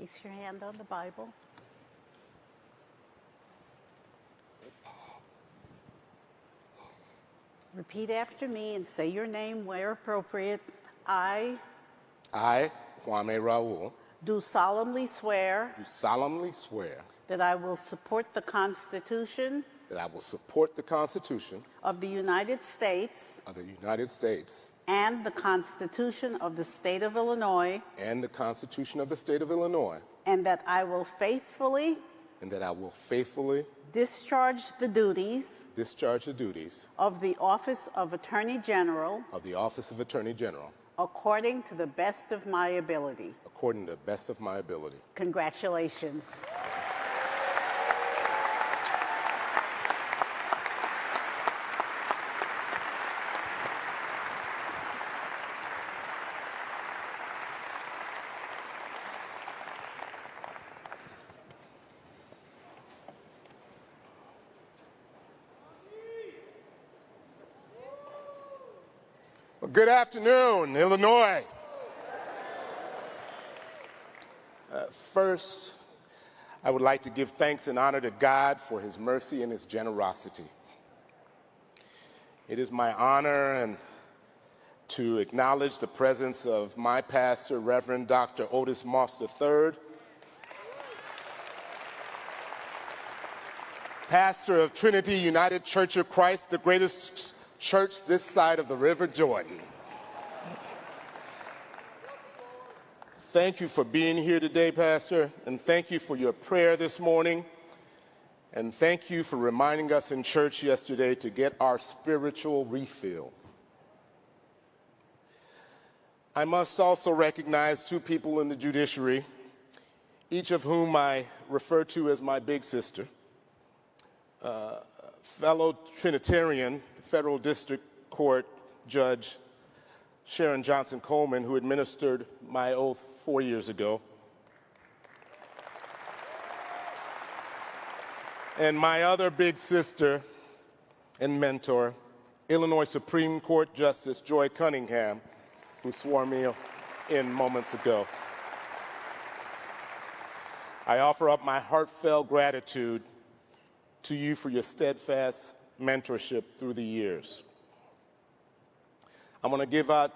Place your hand on the Bible. Repeat after me and say your name where appropriate. I, Kwame Raoul, do solemnly swear do solemnly swear that I will support the Constitution that I will support the Constitution of the United States of the United States and the Constitution of the State of Illinois, and the Constitution of the State of Illinois, and that I will faithfully discharge the duties of the Office of Attorney General according to the best of my ability. according to the best of my ability. Congratulations. Well, good afternoon, Illinois. First, I would like to give thanks and honor to God for his mercy and his generosity. It is my honor and to acknowledge the presence of my pastor, Reverend Dr. Otis Moss III, pastor of Trinity United Church of Christ, the greatest church this side of the River Jordan. Thank you for being here today, Pastor, and thank you for your prayer this morning, and thank you for reminding us in church yesterday to get our spiritual refill. I must also recognize two people in the judiciary, each of whom I refer to as my big sister, fellow Trinitarian Federal District Court Judge Sharon Johnson Coleman, who administered my oath 4 years ago, and my other big sister and mentor, Illinois Supreme Court Justice Joy Cunningham, who swore me in moments ago. I offer up my heartfelt gratitude to you for your steadfast mentorship through the years. I'm going to give a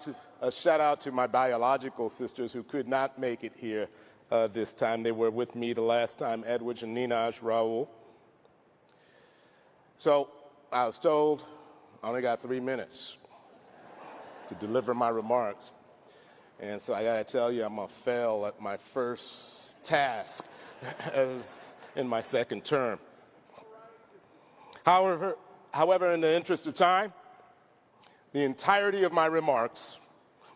shout out to my biological sisters who could not make it here this time. They were with me the last time, Edwidge and Ninaj Raoul. So I was told I only got 3 minutes to deliver my remarks. And so I got to tell you, I'm going to fail at my first task as in my second term. However, in the interest of time, the entirety of my remarks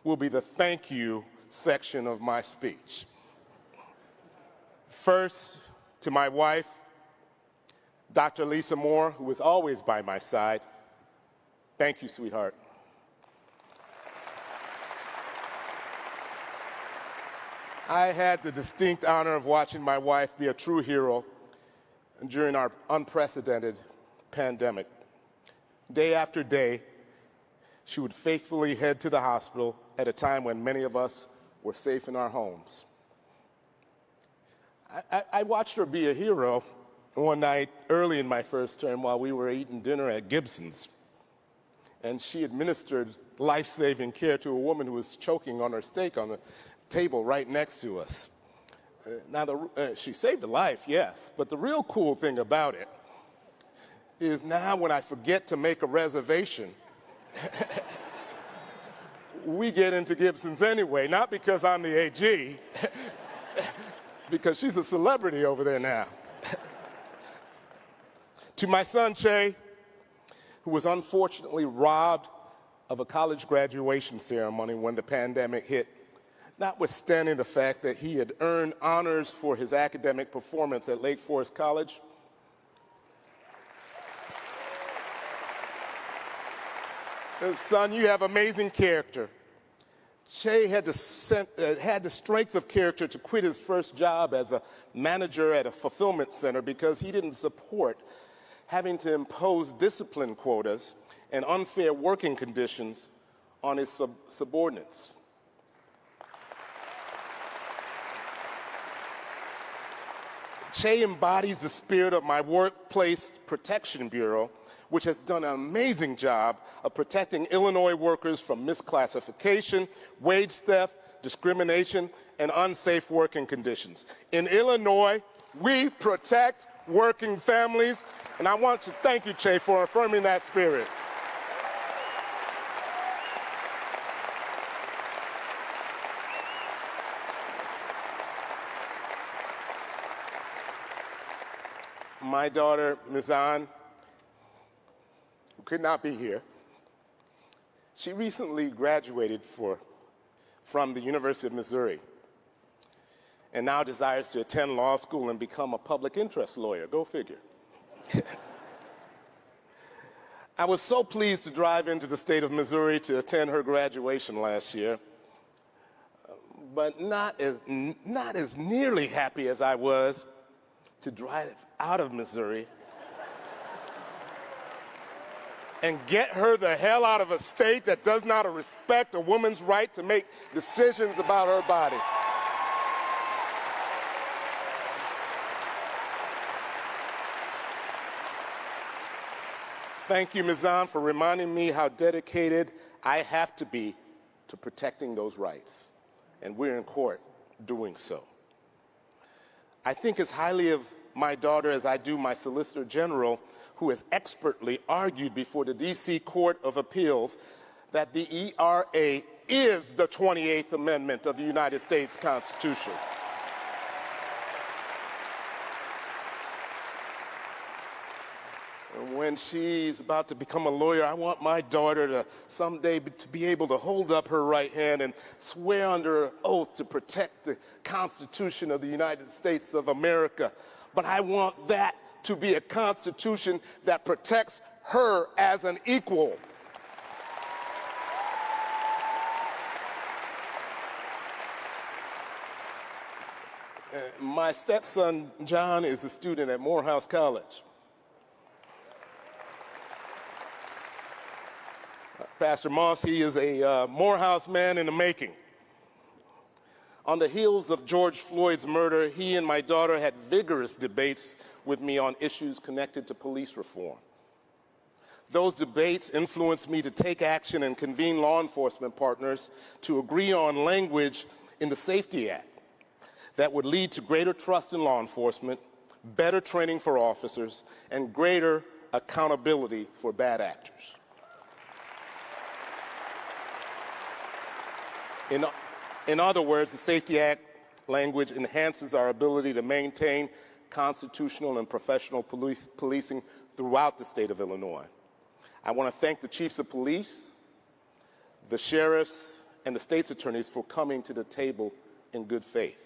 will be the thank you section of my speech. First, to my wife, Dr. Lisa Moore, who is always by my side. Thank you, sweetheart. I had the distinct honor of watching my wife be a true hero during our unprecedented pandemic. Day after day, she would faithfully head to the hospital at a time when many of us were safe in our homes. I watched her be a hero one night early in my first term while we were eating dinner at Gibson's. And she administered life-saving care to a woman who was choking on her steak on the table right next to us. She saved a life, yes, but the real cool thing about it is now when I forget to make a reservation, we get into Gibson's anyway, not because I'm the AG, because she's a celebrity over there now. To my son, Che, who was unfortunately robbed of a college graduation ceremony when the pandemic hit, notwithstanding the fact that he had earned honors for his academic performance at Lake Forest College. Son, you have amazing character. Che had the strength of character to quit his first job as a manager at a fulfillment center because he didn't support having to impose discipline quotas and unfair working conditions on his subordinates. Che embodies the spirit of my Workplace Protection Bureau, which has done an amazing job of protecting Illinois workers from misclassification, wage theft, discrimination, and unsafe working conditions. In Illinois, we protect working families, and I want to thank you, Che, for affirming that spirit. My daughter, Mizan, who could not be here, she recently graduated from the University of Missouri and now desires to attend law school and become a public interest lawyer. Go figure. I was so pleased to drive into the state of Missouri to attend her graduation last year, but not as nearly happy as I was to drive out of Missouri and get her the hell out of a state that does not respect a woman's right to make decisions about her body. Thank you, Mizan, for reminding me how dedicated I have to be to protecting those rights, and we're in court doing so. I think as highly of my daughter as I do my Solicitor General, who has expertly argued before the D.C. Court of Appeals that the ERA is the 28th Amendment of the United States Constitution. When she's about to become a lawyer, I want my daughter to someday to be able to hold up her right hand and swear under oath to protect the Constitution of the United States of America. But I want that to be a Constitution that protects her as an equal. My stepson, John, is a student at Morehouse College. Pastor Moss, he is a Morehouse man in the making. On the heels of George Floyd's murder, he and my daughter had vigorous debates with me on issues connected to police reform. Those debates influenced me to take action and convene law enforcement partners to agree on language in the Safety Act that would lead to greater trust in law enforcement, better training for officers, and greater accountability for bad actors. In other words, the Safety Act language enhances our ability to maintain constitutional and professional policing throughout the state of Illinois. I want to thank the chiefs of police, the sheriffs, and the state's attorneys for coming to the table in good faith.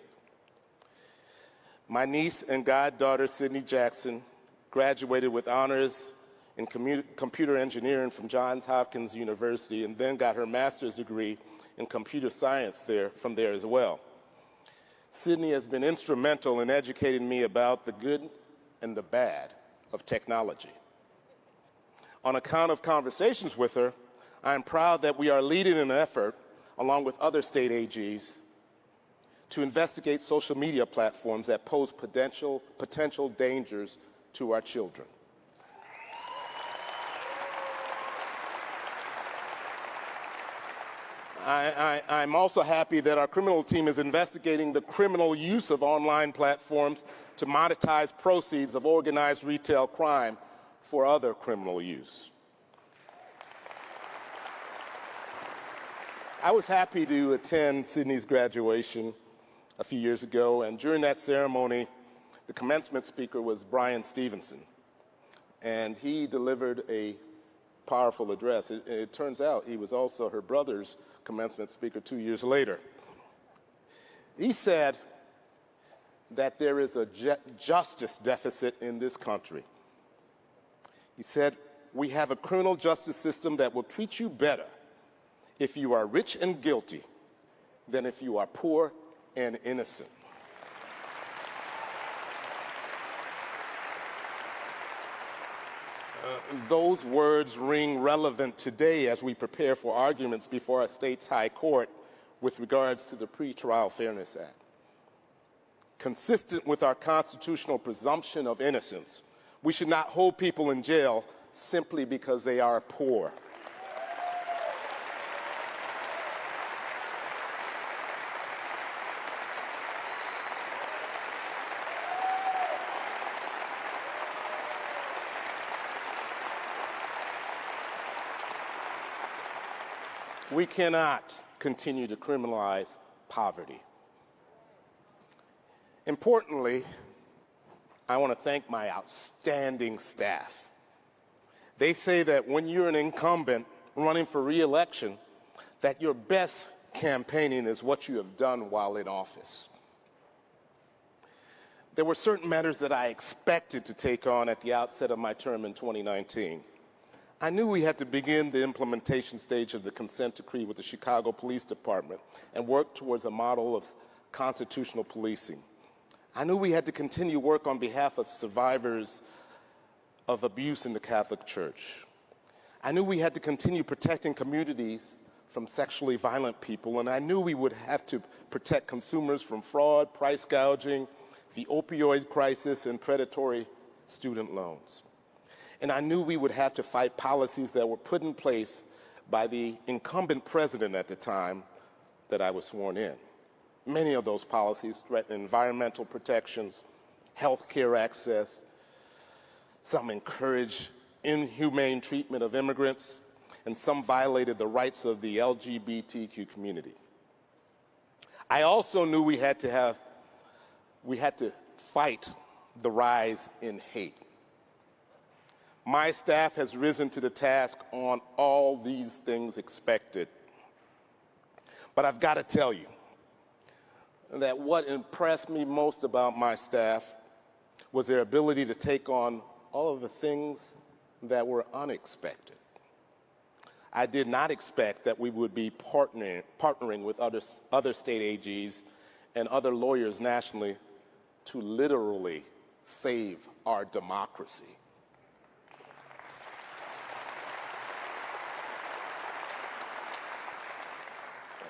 My niece and goddaughter, Sydney Jackson, graduated with honors in computer engineering from Johns Hopkins University and then got her master's degree in computer science from there as well. Sydney has been instrumental in educating me about the good and the bad of technology. On account of conversations with her, I am proud that we are leading an effort, along with other state AGs, to investigate social media platforms that pose potential dangers to our children. I'm also happy that our criminal team is investigating the criminal use of online platforms to monetize proceeds of organized retail crime for other criminal use. I was happy to attend Sydney's graduation a few years ago, and during that ceremony, the commencement speaker was Brian Stevenson, and he delivered a powerful address. It turns out he was also her brother's commencement speaker 2 years later. He said that there is a justice deficit in this country. He said, we have a criminal justice system that will treat you better if you are rich and guilty than if you are poor and innocent. Those words ring relevant today as we prepare for arguments before our state's high court with regards to the Pretrial Fairness Act. Consistent with our constitutional presumption of innocence, we should not hold people in jail simply because they are poor. We cannot continue to criminalize poverty. Importantly, I want to thank my outstanding staff. They say that when you're an incumbent running for re-election, that your best campaigning is what you have done while in office. There were certain matters that I expected to take on at the outset of my term in 2019. I knew we had to begin the implementation stage of the consent decree with the Chicago Police Department and work towards a model of constitutional policing. I knew we had to continue work on behalf of survivors of abuse in the Catholic Church. I knew we had to continue protecting communities from sexually violent people, and I knew we would have to protect consumers from fraud, price gouging, the opioid crisis, and predatory student loans. And I knew we would have to fight policies that were put in place by the incumbent president at the time that I was sworn in. Many of those policies threatened environmental protections, health care access. Some encouraged inhumane treatment of immigrants, and some violated the rights of the LGBTQ community. I also knew we had to fight the rise in hate. My staff has risen to the task on all these things expected. But I've got to tell you that what impressed me most about my staff was their ability to take on all of the things that were unexpected. I did not expect that we would be partnering with other state AGs and other lawyers nationally to literally save our democracy.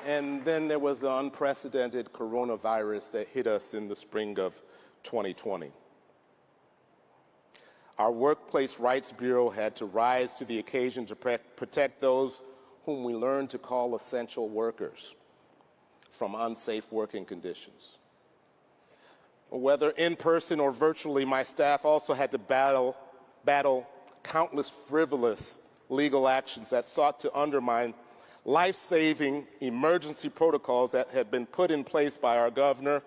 And then there was the unprecedented coronavirus that hit us in the spring of 2020. Our Workplace Rights Bureau had to rise to the occasion to protect those whom we learned to call essential workers from unsafe working conditions. Whether in person or virtually, my staff also had to battle countless frivolous legal actions that sought to undermine life-saving emergency protocols that had been put in place by our governor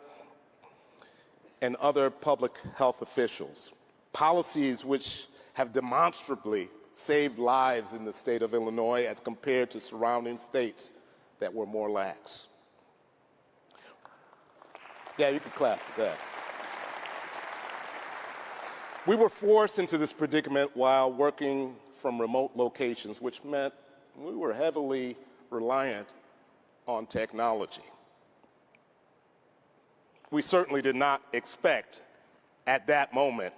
and other public health officials. Policies which have demonstrably saved lives in the state of Illinois as compared to surrounding states that were more lax. Yeah, you can clap to that. We were forced into this predicament while working from remote locations, which meant we were heavily reliant on technology. We certainly did not expect at that moment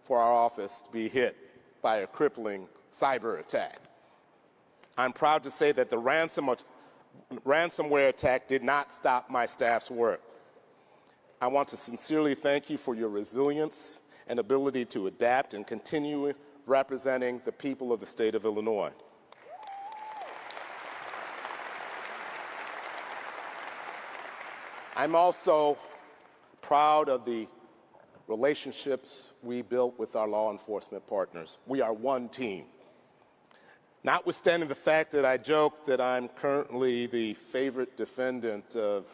for our office to be hit by a crippling cyber attack. I'm proud to say that the ransomware attack did not stop my staff's work. I want to sincerely thank you for your resilience and ability to adapt and continue representing the people of the state of Illinois. I'm also proud of the relationships we built with our law enforcement partners. We are one team. Notwithstanding the fact that I joke that I'm currently the favorite defendant of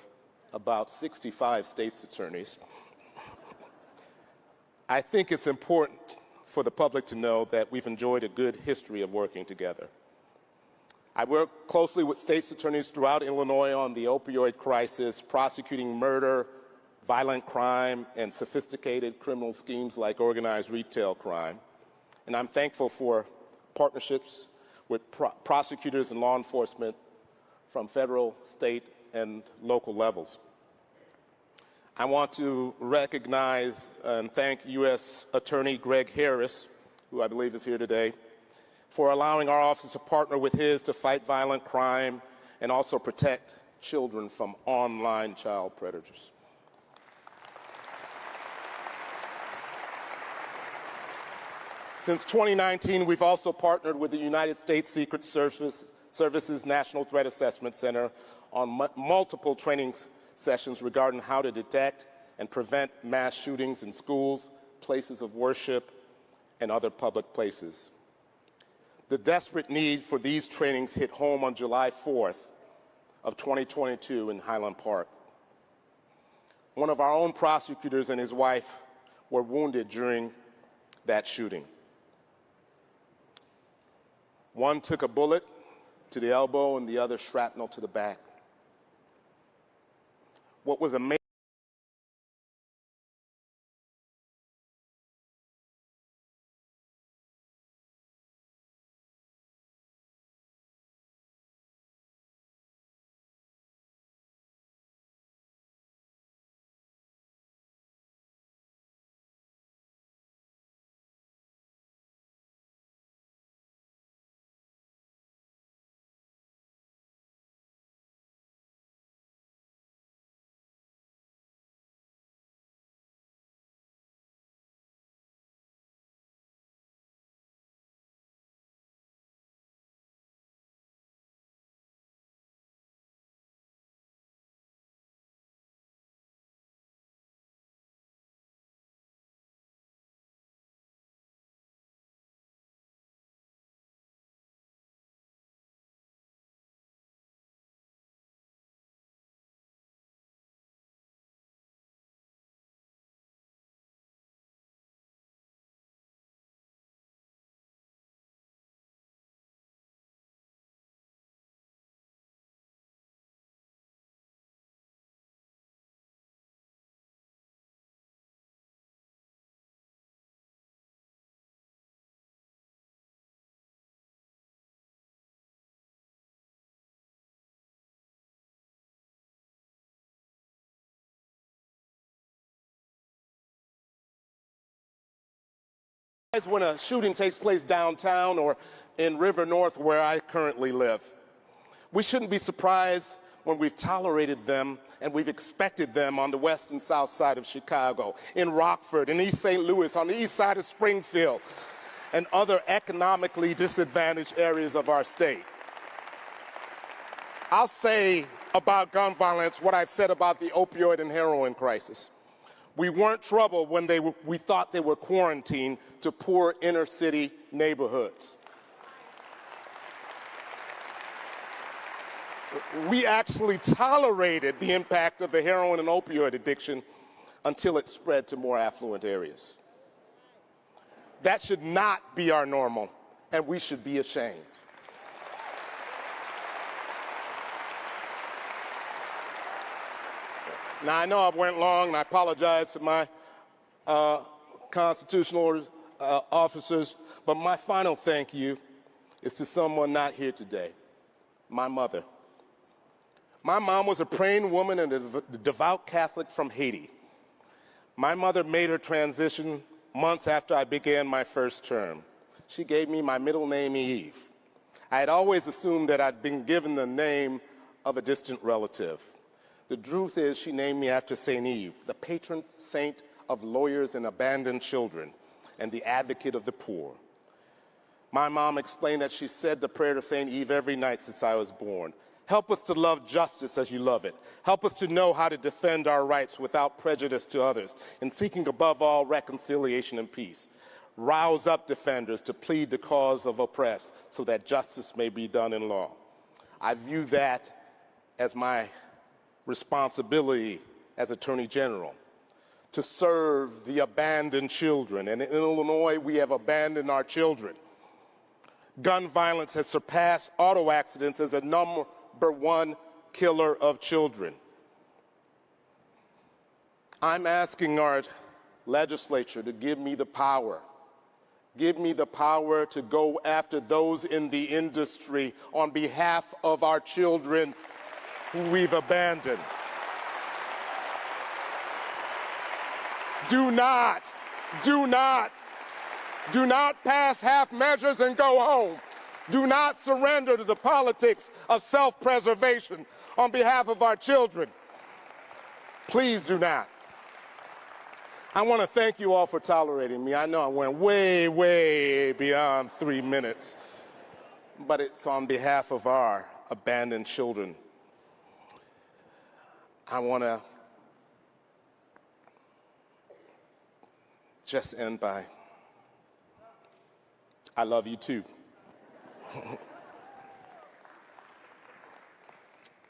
about 65 state's attorneys, I think it's important for the public to know that we've enjoyed a good history of working together. I work closely with state's attorneys throughout Illinois on the opioid crisis, prosecuting murder, violent crime, and sophisticated criminal schemes like organized retail crime. And I'm thankful for partnerships with prosecutors and law enforcement from federal, state, and local levels. I want to recognize and thank U.S. Attorney Greg Harris, who I believe is here today, for allowing our office to partner with his to fight violent crime and also protect children from online child predators. Since 2019, we've also partnered with the United States Secret Service's National Threat Assessment Center on multiple training sessions regarding how to detect and prevent mass shootings in schools, places of worship, and other public places. The desperate need for these trainings hit home on July 4th of 2022 in Highland Park. One of our own prosecutors and his wife were wounded during that shooting. One took a bullet to the elbow and the other shrapnel to the back. What was amazing when a shooting takes place downtown or in River North, where I currently live? We shouldn't be surprised when we've tolerated them and we've expected them on the west and south side of Chicago, in Rockford, in East St. Louis, on the east side of Springfield, and other economically disadvantaged areas of our state. I'll say about gun violence what I've said about the opioid and heroin crisis. We weren't troubled when we thought they were quarantined to poor inner city neighborhoods. We actually tolerated the impact of the heroin and opioid addiction until it spread to more affluent areas. That should not be our normal, and we should be ashamed. Now, I know I went long, and I apologize to my constitutional officers, but my final thank you is to someone not here today, my mother. My mom was a praying woman and a devout Catholic from Haiti. My mother made her transition months after I began my first term. She gave me my middle name, Eve. I had always assumed that I'd been given the name of a distant relative. The truth is, she named me after St. Eve, the patron saint of lawyers and abandoned children, and the advocate of the poor. My mom explained that she said the prayer to St. Eve every night since I was born. Help us to love justice as you love it. Help us to know how to defend our rights without prejudice to others, and seeking above all reconciliation and peace. Rouse up defenders to plead the cause of oppressed so that justice may be done in law. I view that as my responsibility as Attorney General, to serve the abandoned children. And in Illinois, we have abandoned our children. Gun violence has surpassed auto accidents as a number one killer of children. I'm asking our legislature to give me the power. Give me the power to go after those in the industry on behalf of our children who we've abandoned. Do not pass half measures and go home. Do not surrender to the politics of self-preservation on behalf of our children. Please do not. I want to thank you all for tolerating me. I know I went way, way beyond 3 minutes, but it's on behalf of our abandoned children. I want to just end by, I love you too.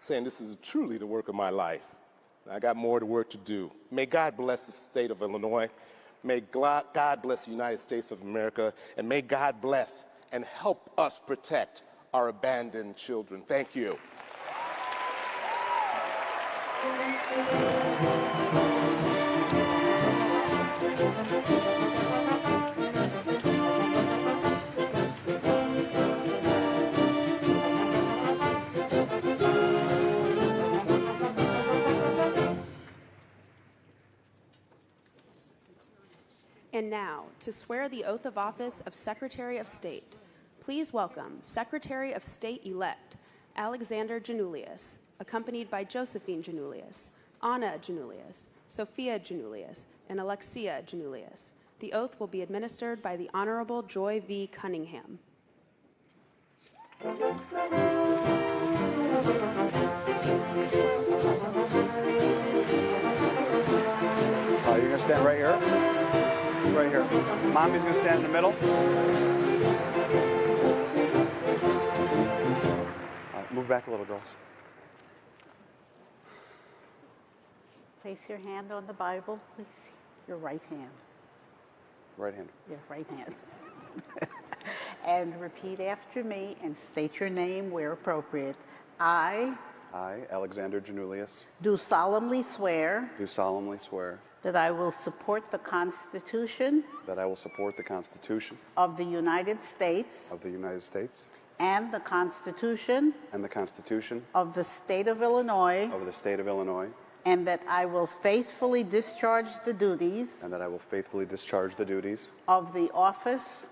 Saying this is truly the work of my life. I got more work to do. May God bless the state of Illinois. May God bless the United States of America. And may God bless and help us protect our abandoned children. Thank you. And now, to swear the oath of office of Secretary of State, please welcome Secretary of State-elect Alexander Janulius, accompanied by Josephine Janulius, Anna Janulius, Sophia Janulius, and Alexia Janulius. The oath will be administered by the Honorable Joy V. Cunningham. You're going to stand right here. Right here. Mommy's going to stand in the middle. Move back a little, girls. Place your hand on the Bible, please. Your right hand. Right hand. Your right hand. And repeat after me and state your name where appropriate. I, Alexander Janulius, do solemnly swear that I will support the Constitution of the United States and the Constitution of the State of Illinois, and that I will faithfully discharge the duties of the office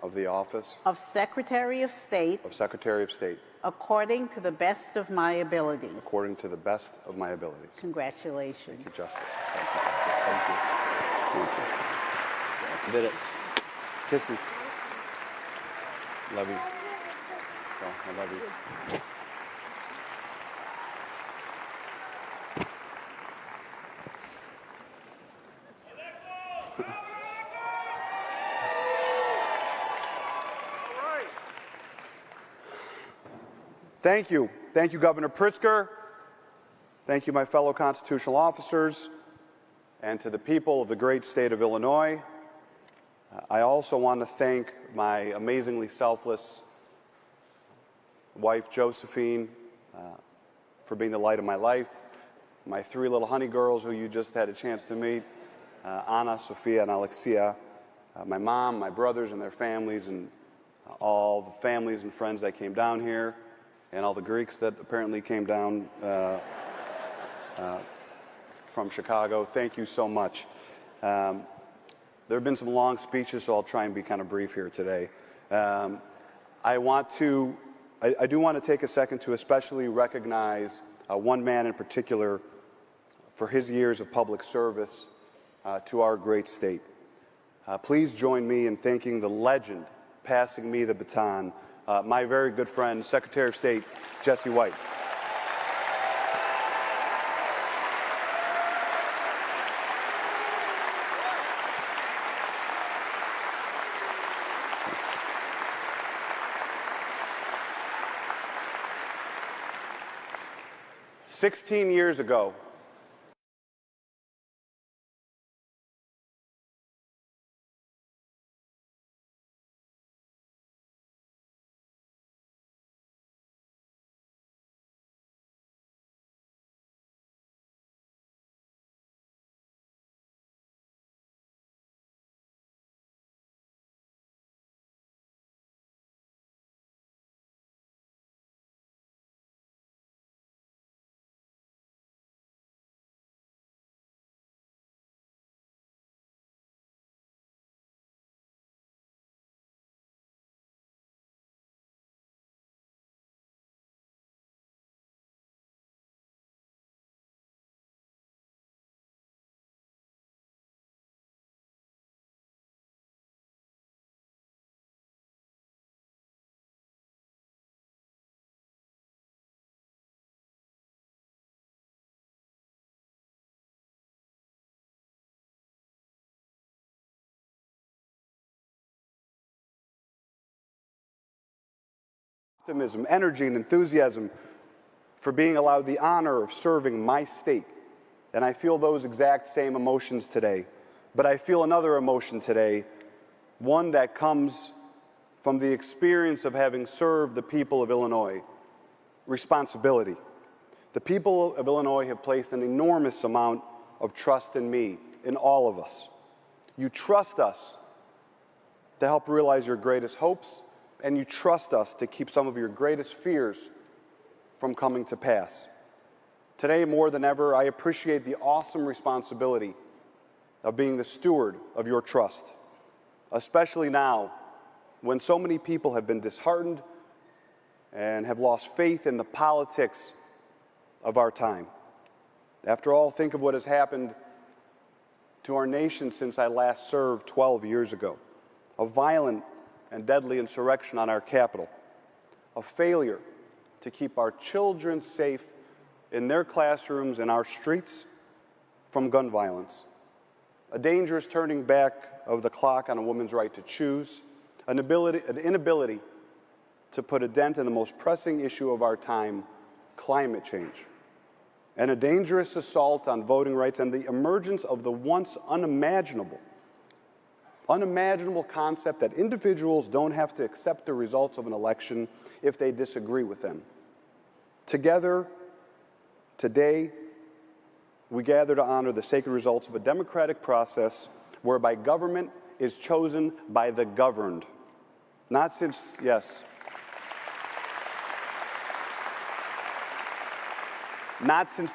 of Secretary of State according to the best of my ability. Congratulations. Thank you, Justice. Thank you, Justice. Thank you. Thank you. Did it. Kisses. Love you. Oh, I love you. Thank you. Thank you, Governor Pritzker. Thank you, my fellow constitutional officers, and to the people of the great state of Illinois. I also want to thank my amazingly selfless wife, Josephine, for being the light of my life, my three little honey girls who you just had a chance to meet, Anna, Sophia, and Alexia, my mom, my brothers and their families, and all the families and friends that came down here, and all the Greeks that apparently came down from Chicago. Thank you so much. There have been some long speeches, so I'll try and be kind of brief here today. I do want to take a second to especially recognize one man in particular for his years of public service to our great state. Please join me in thanking the legend passing me the baton, my very good friend, Secretary of State Jesse White. "16 years ago, optimism, energy, and enthusiasm for being allowed the honor of serving my state. And I feel those exact same emotions today. But I feel another emotion today, one that comes from the experience of having served the people of Illinois. Responsibility. The people of Illinois have placed an enormous amount of trust in me, in all of us. You trust us to help realize your greatest hopes, and you trust us to keep some of your greatest fears from coming to pass. Today, more than ever, I appreciate the awesome responsibility of being the steward of your trust, especially now when so many people have been disheartened and have lost faith in the politics of our time. After all, think of what has happened to our nation since I last served 12 years ago. A violent and deadly insurrection on our capital, a failure to keep our children safe in their classrooms and our streets from gun violence, a dangerous turning back of the clock on a woman's right to choose, an inability to put a dent in the most pressing issue of our time, climate change, and a dangerous assault on voting rights and the emergence of the once unimaginable concept that individuals don't have to accept the results of an election if they disagree with them. Together, today, we gather to honor the sacred results of a democratic process whereby government is chosen by the governed. Not since the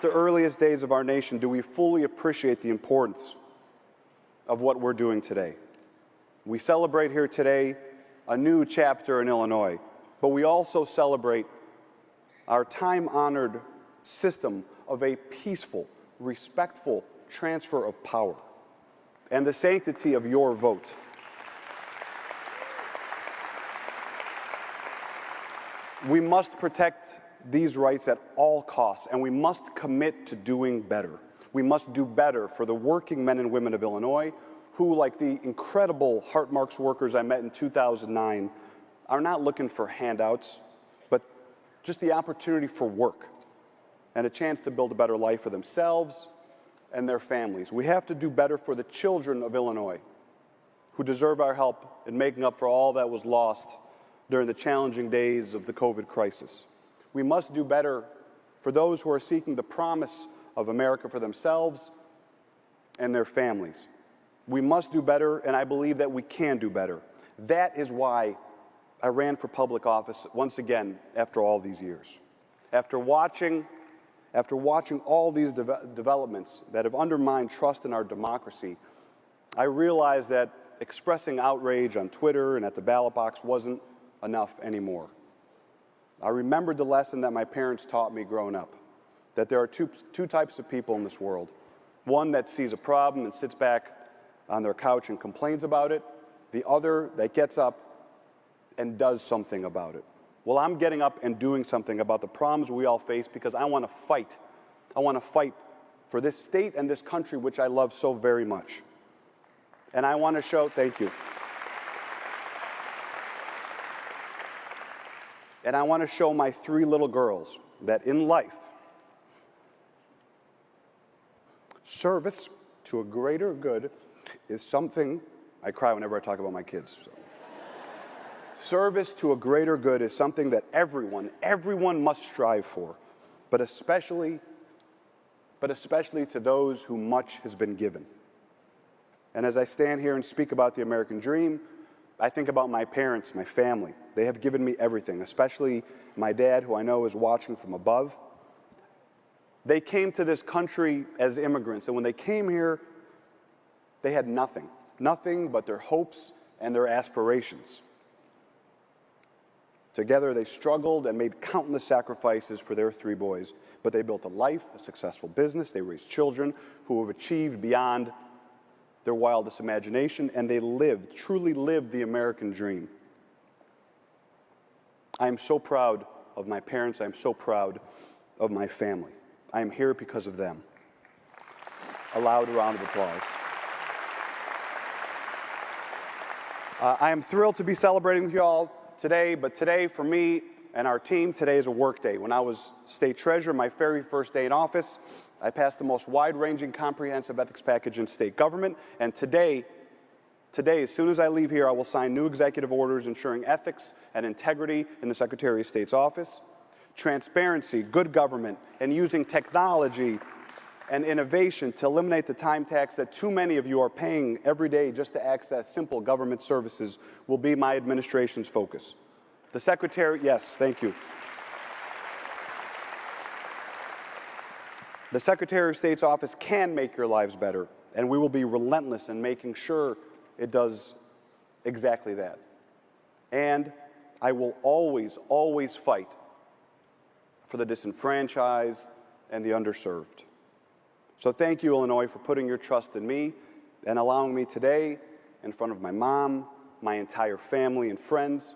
earliest days of our nation do we fully appreciate the importance of what we're doing today. We celebrate here today a new chapter in Illinois, but we also celebrate our time-honored system of a peaceful, respectful transfer of power and the sanctity of your vote. We must protect these rights at all costs, and we must commit to doing better. We must do better for the working men and women of Illinois who, like the incredible Heart Marks workers I met in 2009, are not looking for handouts, but just the opportunity for work and a chance to build a better life for themselves and their families. We have to do better for the children of Illinois who deserve our help in making up for all that was lost during the challenging days of the COVID crisis. We must do better for those who are seeking the promise of America for themselves and their families. We must do better, and I believe that we can do better. That is why I ran for public office once again after all these years. After watching all these developments that have undermined trust in our democracy, I realized that expressing outrage on Twitter and at the ballot box wasn't enough anymore. I remembered the lesson that my parents taught me growing up, that there are two types of people in this world. One that sees a problem and sits back on their couch and complains about it. The other that gets up and does something about it. Well, I'm getting up and doing something about the problems we all face because I want to fight. I want to fight for this state and this country, which I love so very much. And I want to show, thank you. And I want to show my 3 little girls that in life, service to a greater good is something, I cry whenever I talk about my kids. So. Service to a greater good is something that everyone must strive for, but especially to those who much has been given. And as I stand here and speak about the American dream, I think about my parents, my family. They have given me everything, especially my dad, who I know is watching from above. They came to this country as immigrants, and when they came here, they had nothing but their hopes and their aspirations. Together, they struggled and made countless sacrifices for their 3 boys, but they built a life, a successful business, they raised children who have achieved beyond their wildest imagination, and they truly lived the American dream. I am so proud of my parents. I am so proud of my family. I am here because of them. A loud round of applause. I am thrilled to be celebrating with you all today, but today for me, and our team, today is a work day. When I was state treasurer, my very first day in office, I passed the most wide-ranging comprehensive ethics package in state government, and today, as soon as I leave here, I will sign new executive orders ensuring ethics and integrity in the Secretary of State's office, transparency, good government, and using technology and innovation to eliminate the time tax that too many of you are paying every day just to access simple government services will be my administration's focus. The Secretary, yes, thank you. The Secretary of State's office can make your lives better, and we will be relentless in making sure it does exactly that. And I will always, always fight for the disenfranchised and the underserved. So thank you, Illinois, for putting your trust in me and allowing me today, in front of my mom, my entire family and friends,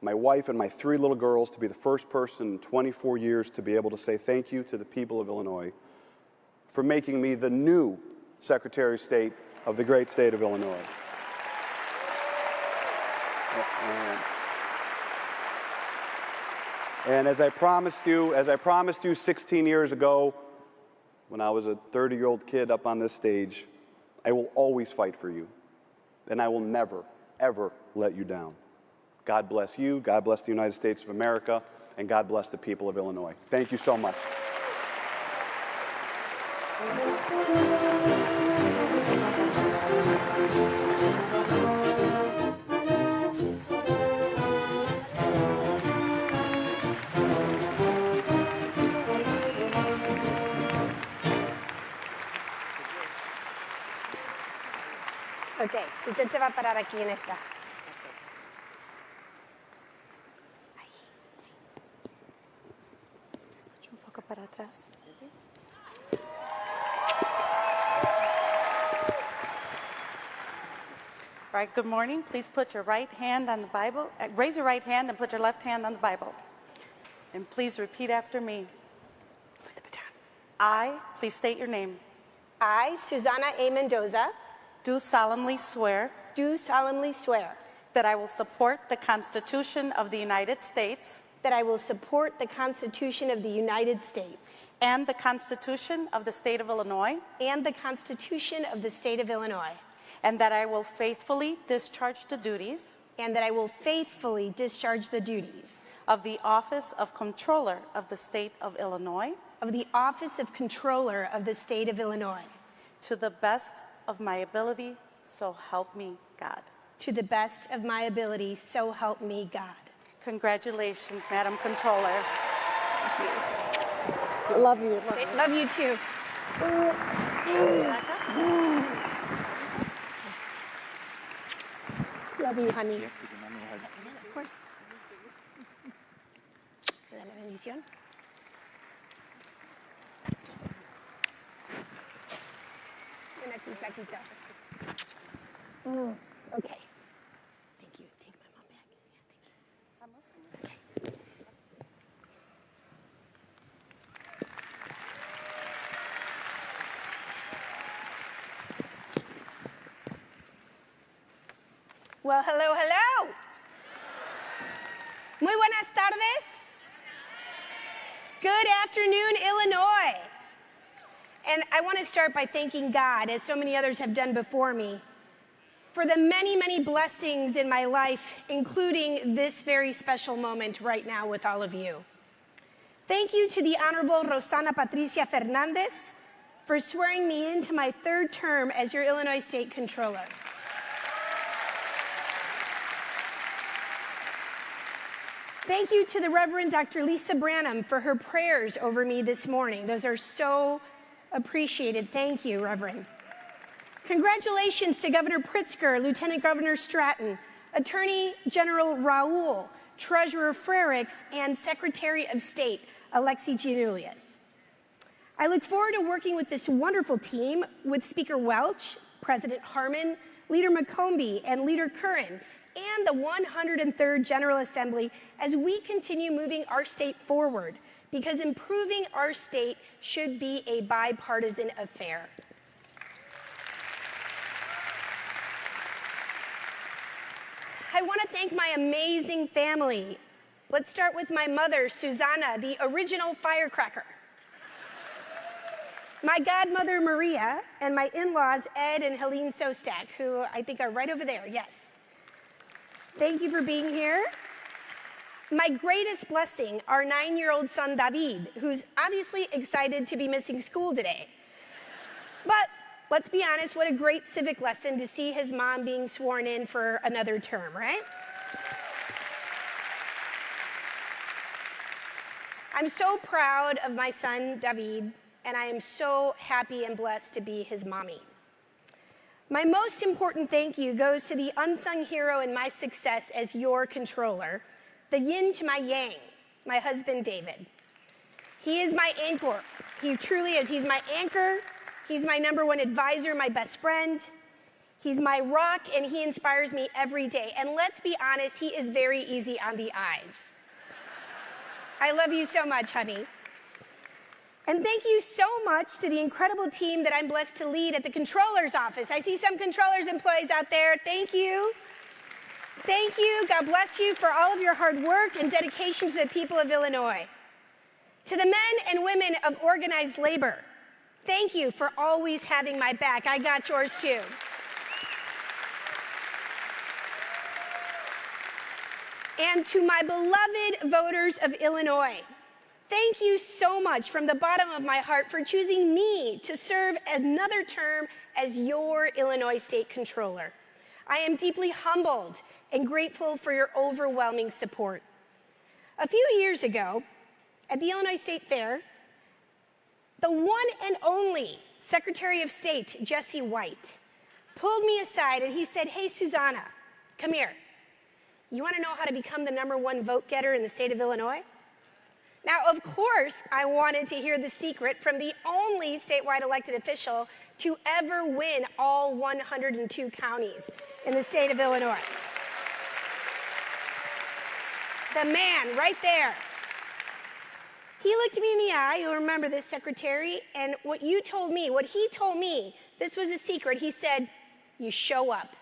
my wife and my 3 little girls, to be the first person in 24 years to be able to say thank you to the people of Illinois for making me the new Secretary of State of the great state of Illinois. And as I promised you 16 years ago, when I was a 30-year-old kid up on this stage, I will always fight for you, and I will never, ever let you down. God bless you, God bless the United States of America, and God bless the people of Illinois. Thank you so much. Ok, usted se va a parar aquí en esta. Ahí, sí. Un poco para atrás. All right, good morning. Please put your right hand on the Bible. Raise your right hand and put your left hand on the Bible. And please repeat after me. I, please state your name. I, Susana A. Mendoza, do solemnly swear that I will support the Constitution of the United States that I will support the Constitution of the United States and the Constitution of the State of Illinois and the Constitution of the State of Illinois, and that I will faithfully discharge the duties of the Office of Comptroller of the State of Illinois to the best of my ability, so help me God. To the best of my ability, so help me God. Congratulations, Madam Comptroller. Love you. Love you too. Love you, honey. Of course. ¿Me da la bendición? Ven aquí, flaquita. Okay. Thank you. Take my mom back. Yeah, thank you. Okay. Well, hello, hello. Muy buenas tardes. Good afternoon, Illinois. And I want to start by thanking God, as so many others have done before me, for the many, many blessings in my life, including this very special moment right now with all of you. Thank you to the Honorable Rosana Patricia Fernandez for swearing me into my 3rd term as your Illinois State Controller. Thank you to the Reverend Dr. Lisa Branham for her prayers over me this morning. Those are so appreciated. Thank you, Reverend. Congratulations to Governor Pritzker, Lieutenant Governor Stratton, Attorney General Raul, Treasurer Frericks, and Secretary of State Alexi Giannoulias. I look forward to working with this wonderful team with Speaker Welch, President Harmon, Leader McCombie, and Leader Curran, and the 103rd General Assembly as we continue moving our state forward, because improving our state should be a bipartisan affair. I want to thank my amazing family, Let's start with my mother, Susanna, the original firecracker. My godmother, Maria, and my in-laws, Ed and Helene Sostak, who I think are right over there, yes. Thank you for being here. My greatest blessing, our 9-year-old son, David, who's obviously excited to be missing school today. But let's be honest, what a great civic lesson to see his mom being sworn in for another term, right? I'm so proud of my son, David, and I am so happy and blessed to be his mommy. My most important thank you goes to the unsung hero in my success as your controller, the yin to my yang, my husband, David. He is my anchor. He truly is. He's my anchor. He's my #1 advisor, my best friend. He's my rock, and he inspires me every day. And let's be honest, he is very easy on the eyes. I love you so much, honey. And thank you so much to the incredible team that I'm blessed to lead at the controller's office. I see some controller's employees out there. Thank you. Thank you. God bless you for all of your hard work and dedication to the people of Illinois. To the men and women of organized labor, thank you for always having my back. I got yours too. And to my beloved voters of Illinois, thank you so much from the bottom of my heart for choosing me to serve another term as your Illinois State Controller. I am deeply humbled and grateful for your overwhelming support. A few years ago, at the Illinois State Fair, the one and only Secretary of State, Jesse White, pulled me aside and he said, "Hey, Susanna, come here. You want to know how to become the #1 vote getter in the state of Illinois?" Now, of course, I wanted to hear the secret from the only statewide elected official to ever win all 102 counties in the state of Illinois. The man right there. He looked me in the eye, you'll remember this, Secretary, and what he told me, this was a secret. He said, "You show up.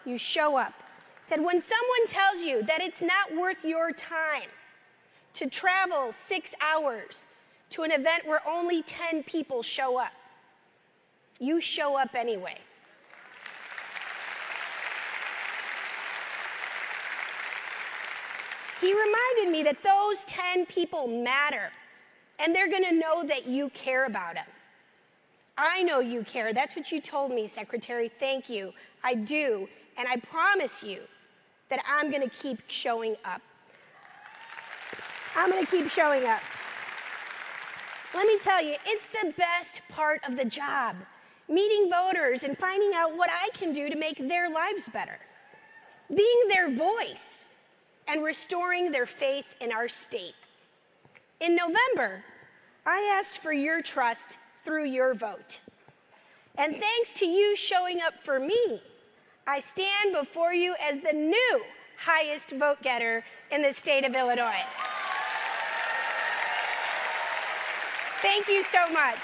You show up." He said, when someone tells you that it's not worth your time to travel 6 hours to an event where only 10 people show up, you show up anyway. He reminded me that those 10 people matter, and they're going to know that you care about them. I know you care. That's what you told me, Secretary. Thank you. I do, and I promise you that I'm going to keep showing up. I'm going to keep showing up. Let me tell you, it's the best part of the job, meeting voters and finding out what I can do to make their lives better, being their voice, and restoring their faith in our state. In November, I asked for your trust through your vote. And thanks to you showing up for me, I stand before you as the new highest vote getter in the state of Illinois. Thank you so much.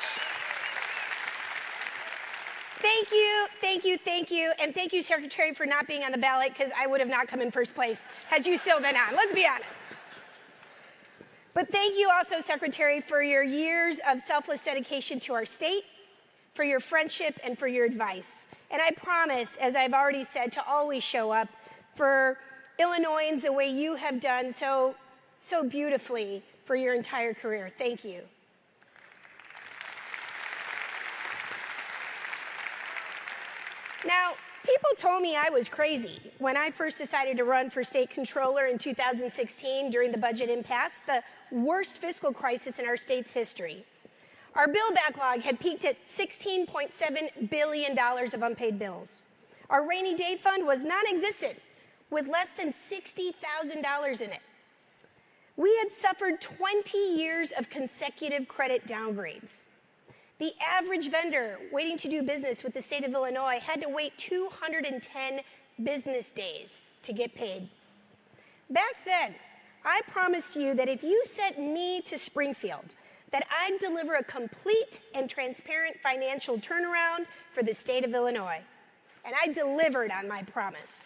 Thank you, thank you, thank you, and thank you, Secretary, for not being on the ballot, because I would have not come in first place had you still been on. Let's be honest. But thank you also, Secretary, for your years of selfless dedication to our state, for your friendship, and for your advice. And I promise, as I've already said, to always show up for Illinoisans the way you have done so beautifully for your entire career. Thank you. Now, people told me I was crazy when I first decided to run for state controller in 2016 during the budget impasse, the worst fiscal crisis in our state's history. Our bill backlog had peaked at $16.7 billion of unpaid bills. Our rainy day fund was non-existent, with less than $60,000 in it. We had suffered 20 years of consecutive credit downgrades. The average vendor waiting to do business with the state of Illinois had to wait 210 business days to get paid. Back then, I promised you that if you sent me to Springfield, that I'd deliver a complete and transparent financial turnaround for the state of Illinois. And I delivered on my promise.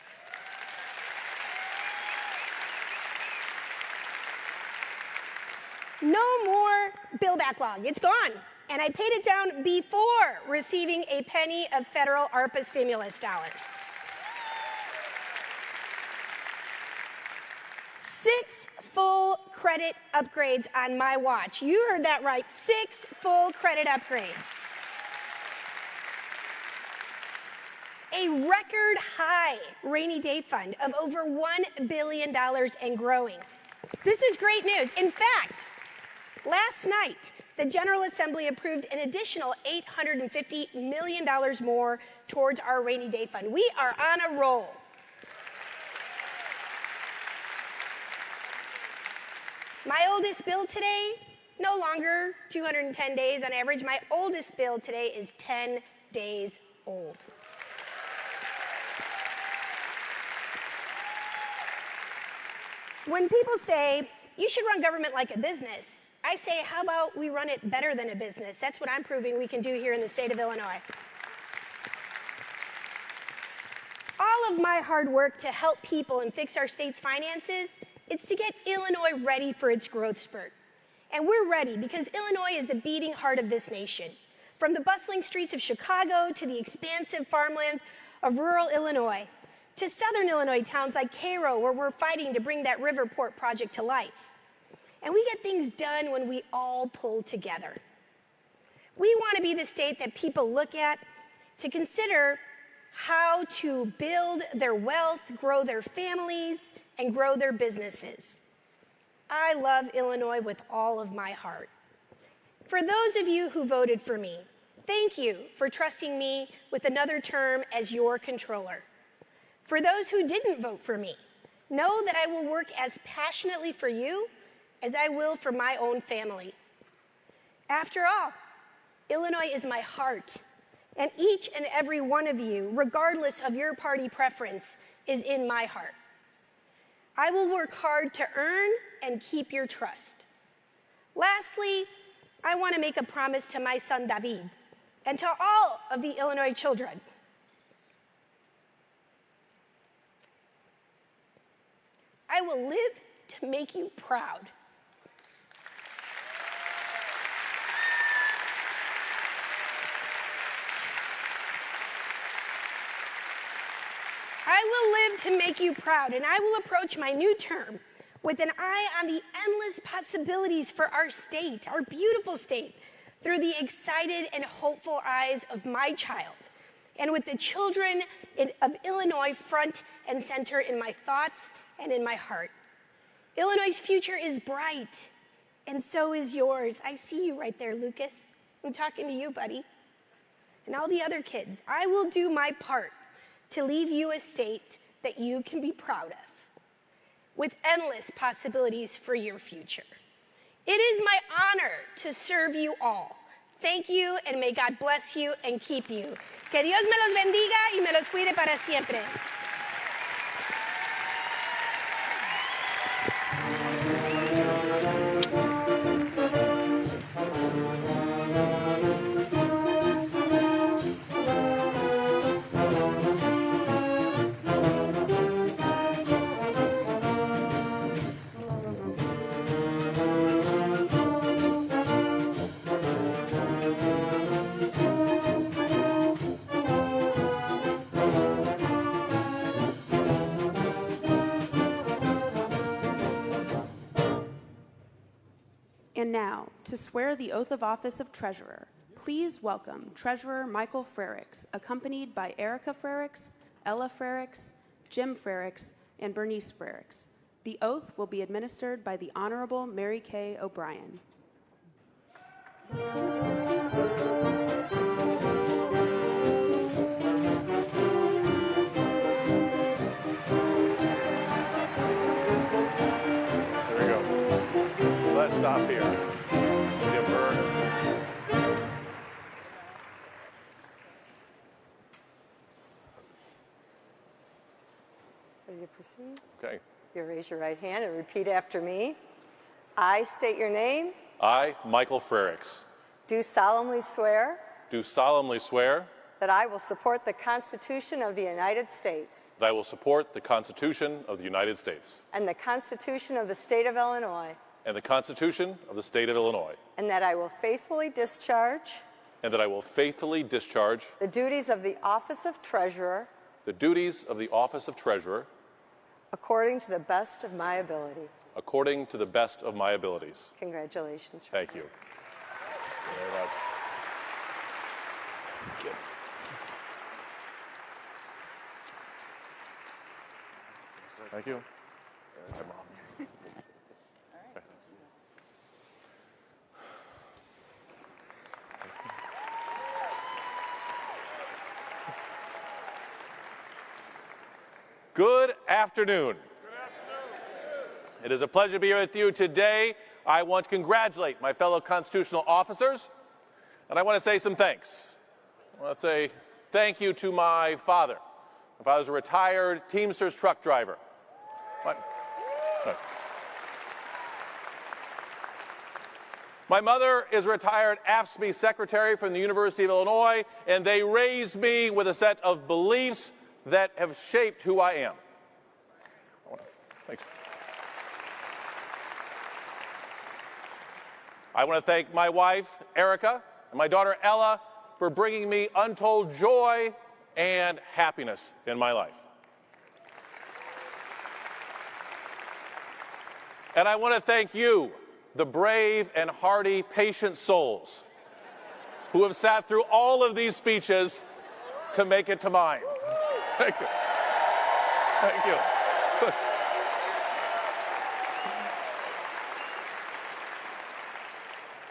No more bill backlog. It's gone. And I paid it down before receiving a penny of federal ARPA stimulus dollars. 6 full credit upgrades on my watch. You heard that right. 6 full credit upgrades. A record high rainy day fund of over $1 billion and growing. This is great news. In fact, last night, the General Assembly approved an additional $850 million more towards our rainy day fund. We are on a roll. My oldest bill today, no longer 210 days on average. My oldest bill today is 10 days old. When people say, you should run government like a business, I say, how about we run it better than a business? That's what I'm proving we can do here in the state of Illinois. All of my hard work to help people and fix our state's finances, it's to get Illinois ready for its growth spurt. And we're ready because Illinois is the beating heart of this nation. From the bustling streets of Chicago to the expansive farmland of rural Illinois, to southern Illinois towns like Cairo, where we're fighting to bring that Riverport project to life. And we get things done when we all pull together. We want to be the state that people look at to consider how to build their wealth, grow their families, and grow their businesses. I love Illinois with all of my heart. For those of you who voted for me, thank you for trusting me with another term as your controller. For those who didn't vote for me, know that I will work as passionately for you as I will for my own family. After all, Illinois is my heart, and each and every one of you, regardless of your party preference, is in my heart. I will work hard to earn and keep your trust. Lastly, I want to make a promise to my son David and to all of the Illinois children. I will live to make you proud. I will live to make you proud, and I will approach my new term with an eye on the endless possibilities for our state, our beautiful state, through the excited and hopeful eyes of my child, and with the children of Illinois front and center in my thoughts and in my heart. Illinois' future is bright, and so is yours. I see you right there, Lucas. I'm talking to you, buddy. And all the other kids. I will do my part to leave you a state that you can be proud of, with endless possibilities for your future. It is my honor to serve you all. Thank you, and may God bless you and keep you. Que Dios me los bendiga y me los cuide para siempre. And now, to swear the oath of office of Treasurer, please welcome Treasurer Michael Frericks, accompanied by Erica Frericks, Ella Frericks, Jim Frericks, and Bernice Frericks. The oath will be administered by the Honorable Mary Kay O'Brien. Let's stop here. Jim Berg. Ready to proceed? Okay. You raise your right hand and repeat after me. I state your name. I, Michael Frericks, Do solemnly swear do solemnly swear that I will support the Constitution of the United States that I will support the Constitution of the United States and the Constitution of the State of Illinois, and the Constitution of the State of Illinois, and that I will faithfully discharge and that I will faithfully discharge the duties of the office of treasurer the duties of the office of treasurer according to the best of my ability. according to the best of my abilities. Congratulations. Thank you. Very much. Good. Thank you. Good afternoon. It is a pleasure to be here with you today. I want to congratulate my fellow constitutional officers, and I want to say some thanks. I want to say thank you to my father. My father's a retired Teamsters truck driver. My mother is a retired AFSCME secretary from the University of Illinois, and they raised me with a set of beliefs that have shaped who I am. Thanks. I want to thank my wife, Erica, and my daughter, Ella, for bringing me untold joy and happiness in my life. And I want to thank you, the brave and hardy, patient souls who have sat through all of these speeches to make it to mine. Thank you. Thank you.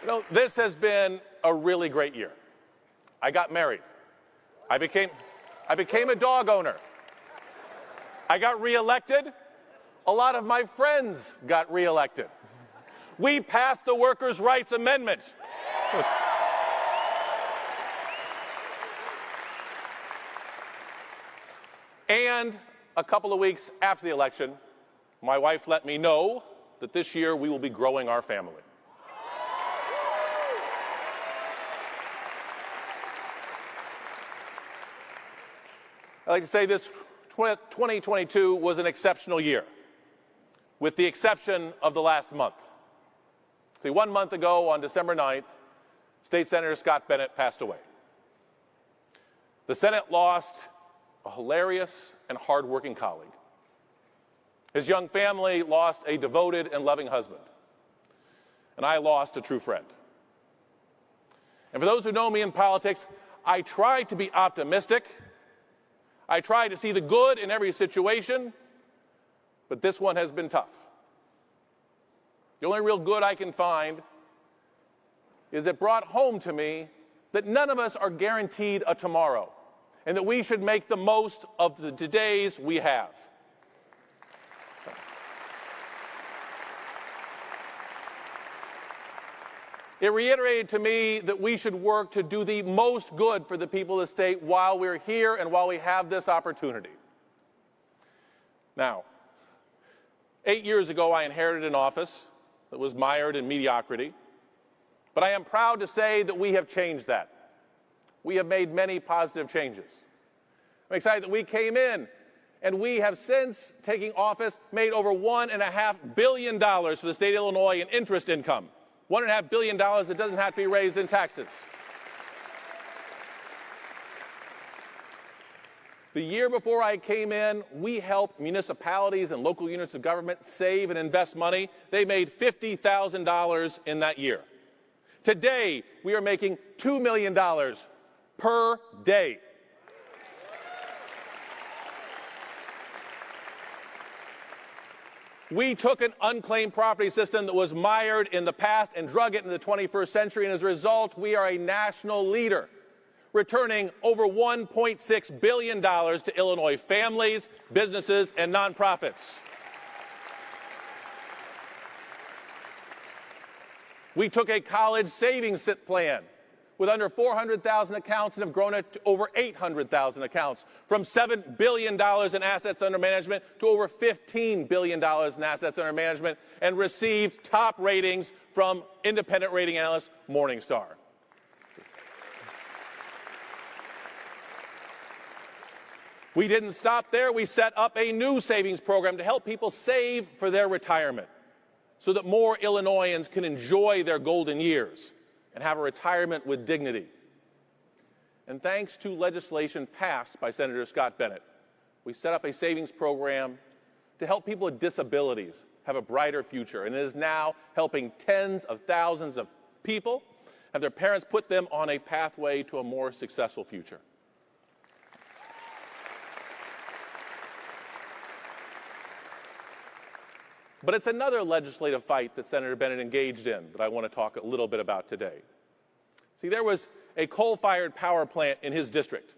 You know, this has been a really great year. I got married. I became a dog owner. I got reelected. A lot of my friends got reelected. We passed the Workers' Rights Amendment. And a couple of weeks after the election, my wife let me know that this year we will be growing our family. I like to say this 2022 was an exceptional year, with the exception of the last month. See, 1 month ago, on December 9th, State Senator Scott Bennett passed away. The Senate lost a hilarious and hardworking colleague. His young family lost a devoted and loving husband. And I lost a true friend. And for those who know me in politics, I try to be optimistic. I try to see the good in every situation, but this one has been tough. The only real good I can find is it brought home to me that none of us are guaranteed a tomorrow, and that we should make the most of the todays we have. It reiterated to me that we should work to do the most good for the people of the state while we're here and while we have this opportunity. Now, 8 years ago, I inherited an office that was mired in mediocrity, but I am proud to say that we have changed that. We have made many positive changes. I'm excited that we came in and we have since taking office made over $1.5 billion for the state of Illinois in interest income. $1.5 billion that doesn't have to be raised in taxes. The year before I came in, we helped municipalities and local units of government save and invest money. They made $50,000 in that year. Today, we are making $2 million per day. We took an unclaimed property system that was mired in the past and drug it into the 21st century, and as a result, we are a national leader, returning over $1.6 billion to Illinois families, businesses, and nonprofits. We took a college savings plan with under 400,000 accounts and have grown it to over 800,000 accounts, from $7 billion in assets under management to over $15 billion in assets under management, and received top ratings from independent rating analyst Morningstar. We didn't stop there. We set up a new savings program to help people save for their retirement. so that more Illinoisans can enjoy their golden years and have a retirement with dignity. And thanks to legislation passed by Senator Scott Bennett, we set up a savings program to help people with disabilities have a brighter future, and it is now helping tens of thousands of people have their parents put them on a pathway to a more successful future. But it's another legislative fight that Senator Bennett engaged in that I want to talk a little bit about today. See, there was a coal-fired power plant in his district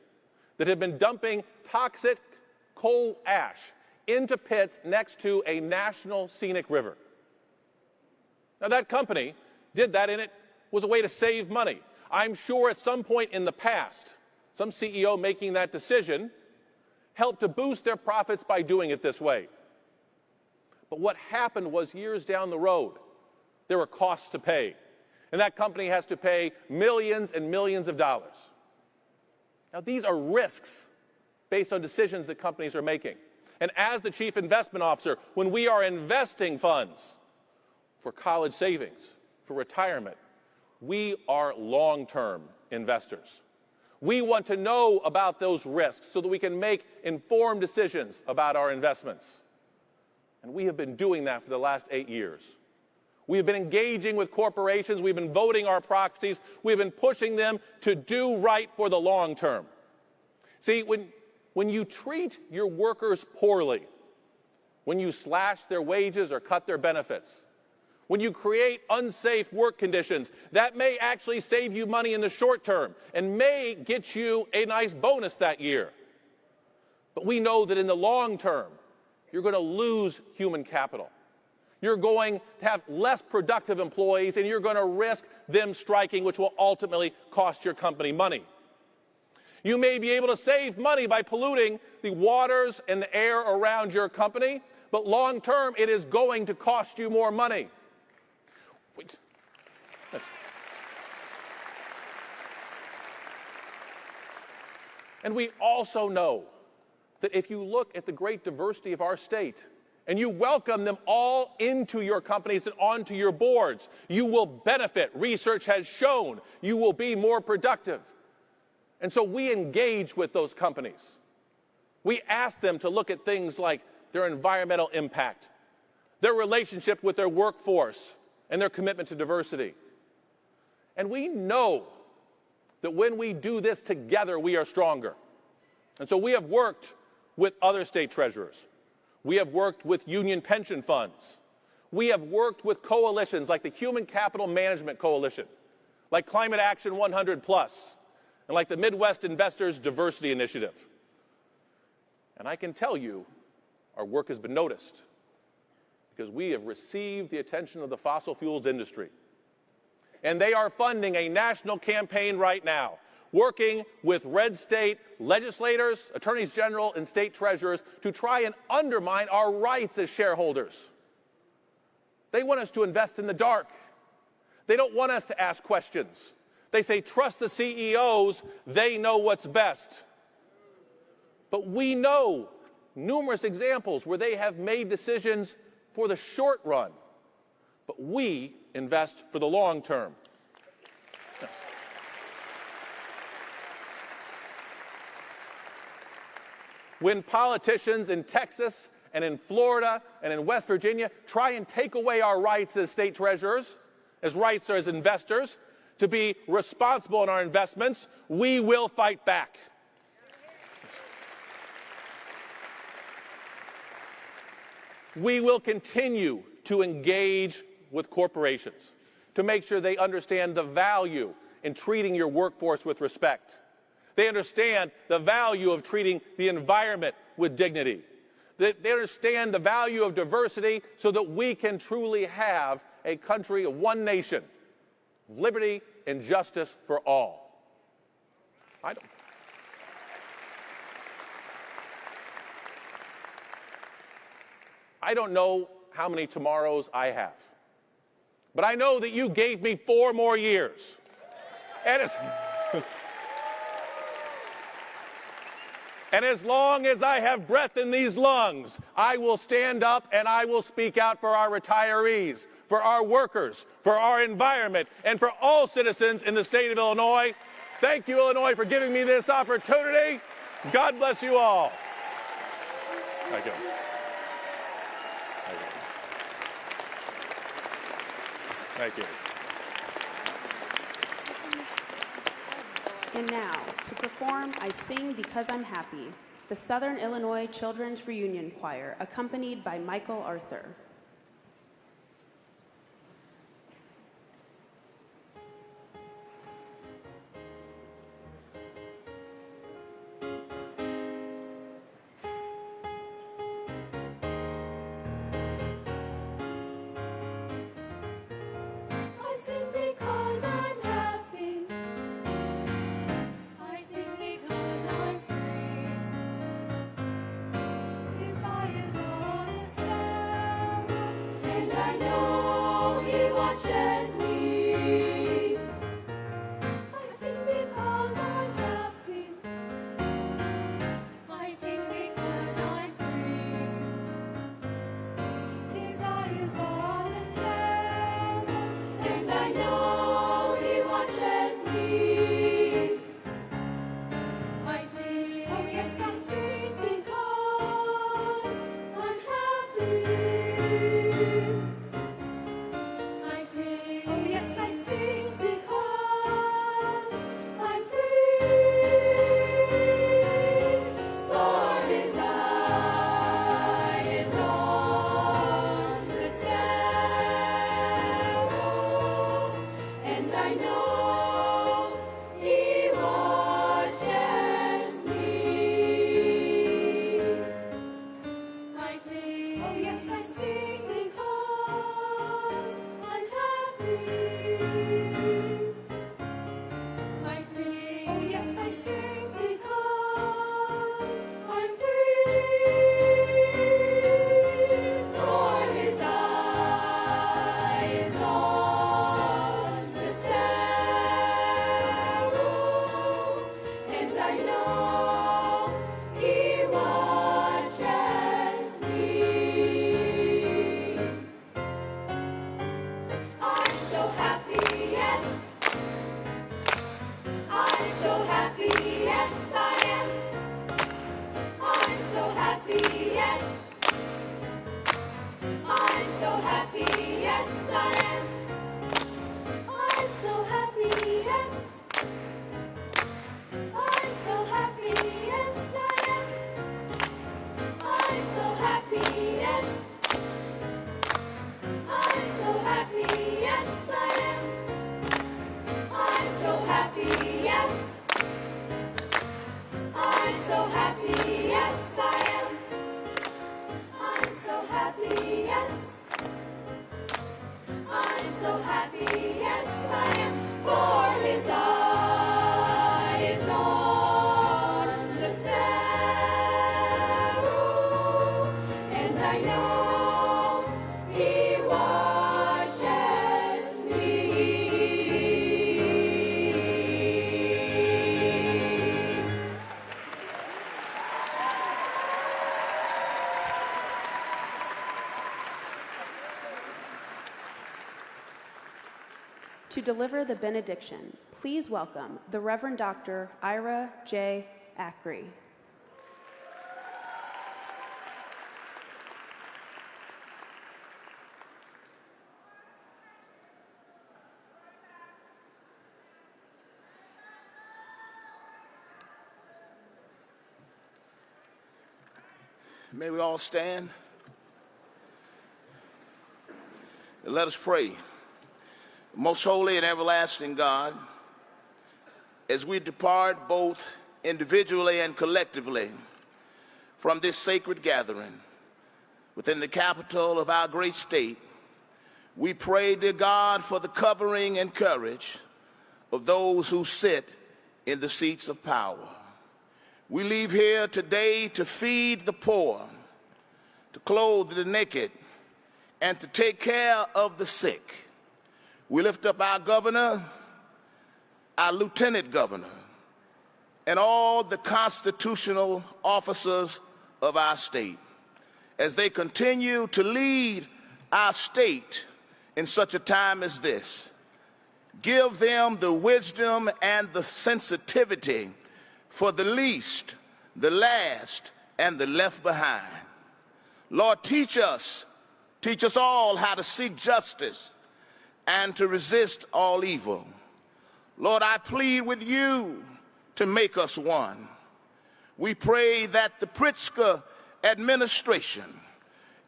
that had been dumping toxic coal ash into pits next to a national scenic river. Now, that company did that, and it was a way to save money. I'm sure at some point in the past, some CEO making that decision helped to boost their profits by doing it this way. But what happened was, years down the road, there were costs to pay. And that company has to pay millions and millions of dollars. Now, these are risks based on decisions that companies are making. And as the chief investment officer, when we are investing funds for college savings, for retirement, we are long-term investors. We want to know about those risks so that we can make informed decisions about our investments. And we have been doing that for the last 8 years. We have been engaging with corporations. We've been voting our proxies. We've been pushing them to do right for the long term. See, when you treat your workers poorly, when you slash their wages or cut their benefits, when you create unsafe work conditions, that may actually save you money in the short term and may get you a nice bonus that year. But we know that in the long term, you're going to lose human capital. You're going to have less productive employees, and you're going to risk them striking, which will ultimately cost your company money. You may be able to save money by polluting the waters and the air around your company, but long term, it is going to cost you more money. And we also know that if you look at the great diversity of our state and you welcome them all into your companies and onto your boards, you will benefit. Research has shown you will be more productive. And so we engage with those companies. We ask them to look at things like their environmental impact, their relationship with their workforce, and their commitment to diversity. And we know that when we do this together, we are stronger. And so we have worked with other state treasurers. We have worked with union pension funds. We have worked with coalitions like the Human Capital Management Coalition, like Climate Action 100+, and like the Midwest Investors Diversity Initiative. And I can tell you, our work has been noticed because we have received the attention of the fossil fuels industry. And they are funding a national campaign right now, working with red state legislators, attorneys general, and state treasurers to try and undermine our rights as shareholders. They want us to invest in the dark. They don't want us to ask questions. They say, trust the CEOs, they know what's best. But we know numerous examples where they have made decisions for the short run, but we invest for the long term. Yes. When politicians in Texas and in Florida and in West Virginia try and take away our rights as state treasurers, as rights as investors, to be responsible in our investments, we will fight back. We will continue to engage with corporations to make sure they understand the value in treating your workforce with respect. They understand the value of treating the environment with dignity. They understand the value of diversity so that we can truly have a country of one nation, of liberty and justice for all. I don't know how many tomorrows I have, but I know that you gave me 4 more years. And And as long as I have breath in these lungs, I will stand up and I will speak out for our retirees, for our workers, for our environment, and for all citizens in the state of Illinois. Thank you, Illinois, for giving me this opportunity. God bless you all. Thank you. Thank you. And now, to perform I Sing Because I'm Happy, the Southern Illinois Children's Reunion Choir, accompanied by Michael Arthur. I sing because I'm happy. I sing because I'm free. His eye is on the sparrow, and I know he watches me. I sing because I'm happy. I sing because I'm free. His eye is on the sparrow, and I know he watches me. I sing, oh yes, I sing because I'm happy. I sing, oh yes, I sing because I'm free. For his eye is on the sparrow, and I know he watches me. I sing, oh yes, I sing because I'm happy. I sing, oh yes, I sing because I'm free. For his eye is on the sparrow, and I know he watches me. I'm so happy, yes. I'm so happy, yes, I am. I'm so happy, yes. I'm so happy, yes, I am. I'm so happy, yes. I'm so happy, yes, I am. I'm so happy, yes. I'm so happy, yes, I am. I'm so happy, yes. I'm so happy, yes, I am. I'm so happy, yes. I'm so happy, yes, I am. For his eye is on the sparrow, and I know he watches me. To deliver the benediction, please welcome the Reverend Dr. Ira J. Ackrey. May we all stand and let us pray. Most holy and everlasting God, as we depart both individually and collectively from this sacred gathering within the capital of our great state, we pray, dear God, for the covering and courage of those who sit in the seats of power. We leave here today to feed the poor, to clothe the naked, and to take care of the sick. We lift up our governor, our lieutenant governor, and all the constitutional officers of our state as they continue to lead our state in such a time as this. Give them the wisdom and the sensitivity for the least, the last, and the left behind. Lord, teach us all how to seek justice and to resist all evil. Lord, I plead with you to make us one. We pray that the Pritzker administration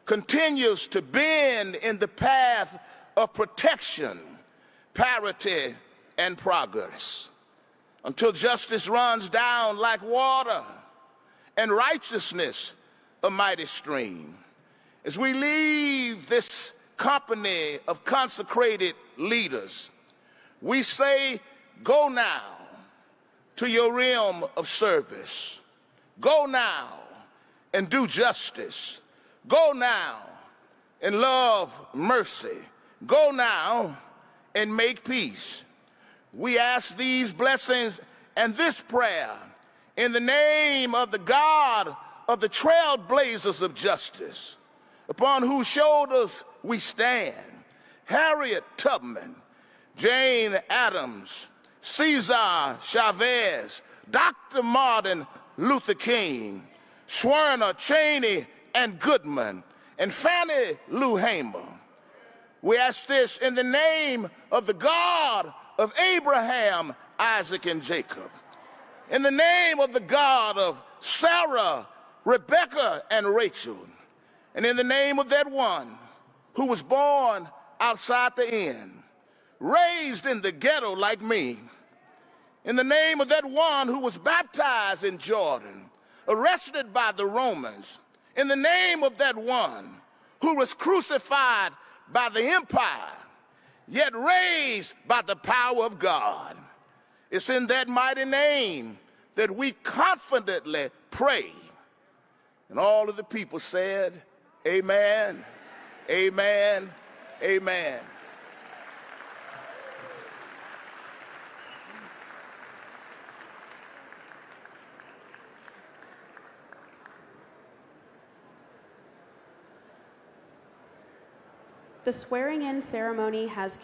continues to bend in the path of protection, parity, and progress until justice runs down like water and righteousness a mighty stream. As we leave this company of consecrated leaders, we say, go now to your realm of service. Go now and do justice. Go now and love mercy. Go now and make peace. We ask these blessings and this prayer in the name of the God of the trailblazers of justice, upon whose shoulders we stand: Harriet Tubman, Jane Addams, Cesar Chavez, Dr. Martin Luther King, Schwerner, Cheney, and Goodman, and Fannie Lou Hamer. We ask this in the name of the God of Abraham, Isaac, and Jacob, in the name of the God of Sarah, Rebecca, and Rachel, and in the name of that one who was born outside the inn, raised in the ghetto like me, in the name of that one who was baptized in Jordan, arrested by the Romans, in the name of that one who was crucified by the empire, yet raised by the power of God. It's in that mighty name that we confidently pray. And all of the people said, amen, amen, amen. The swearing-in ceremony has concluded.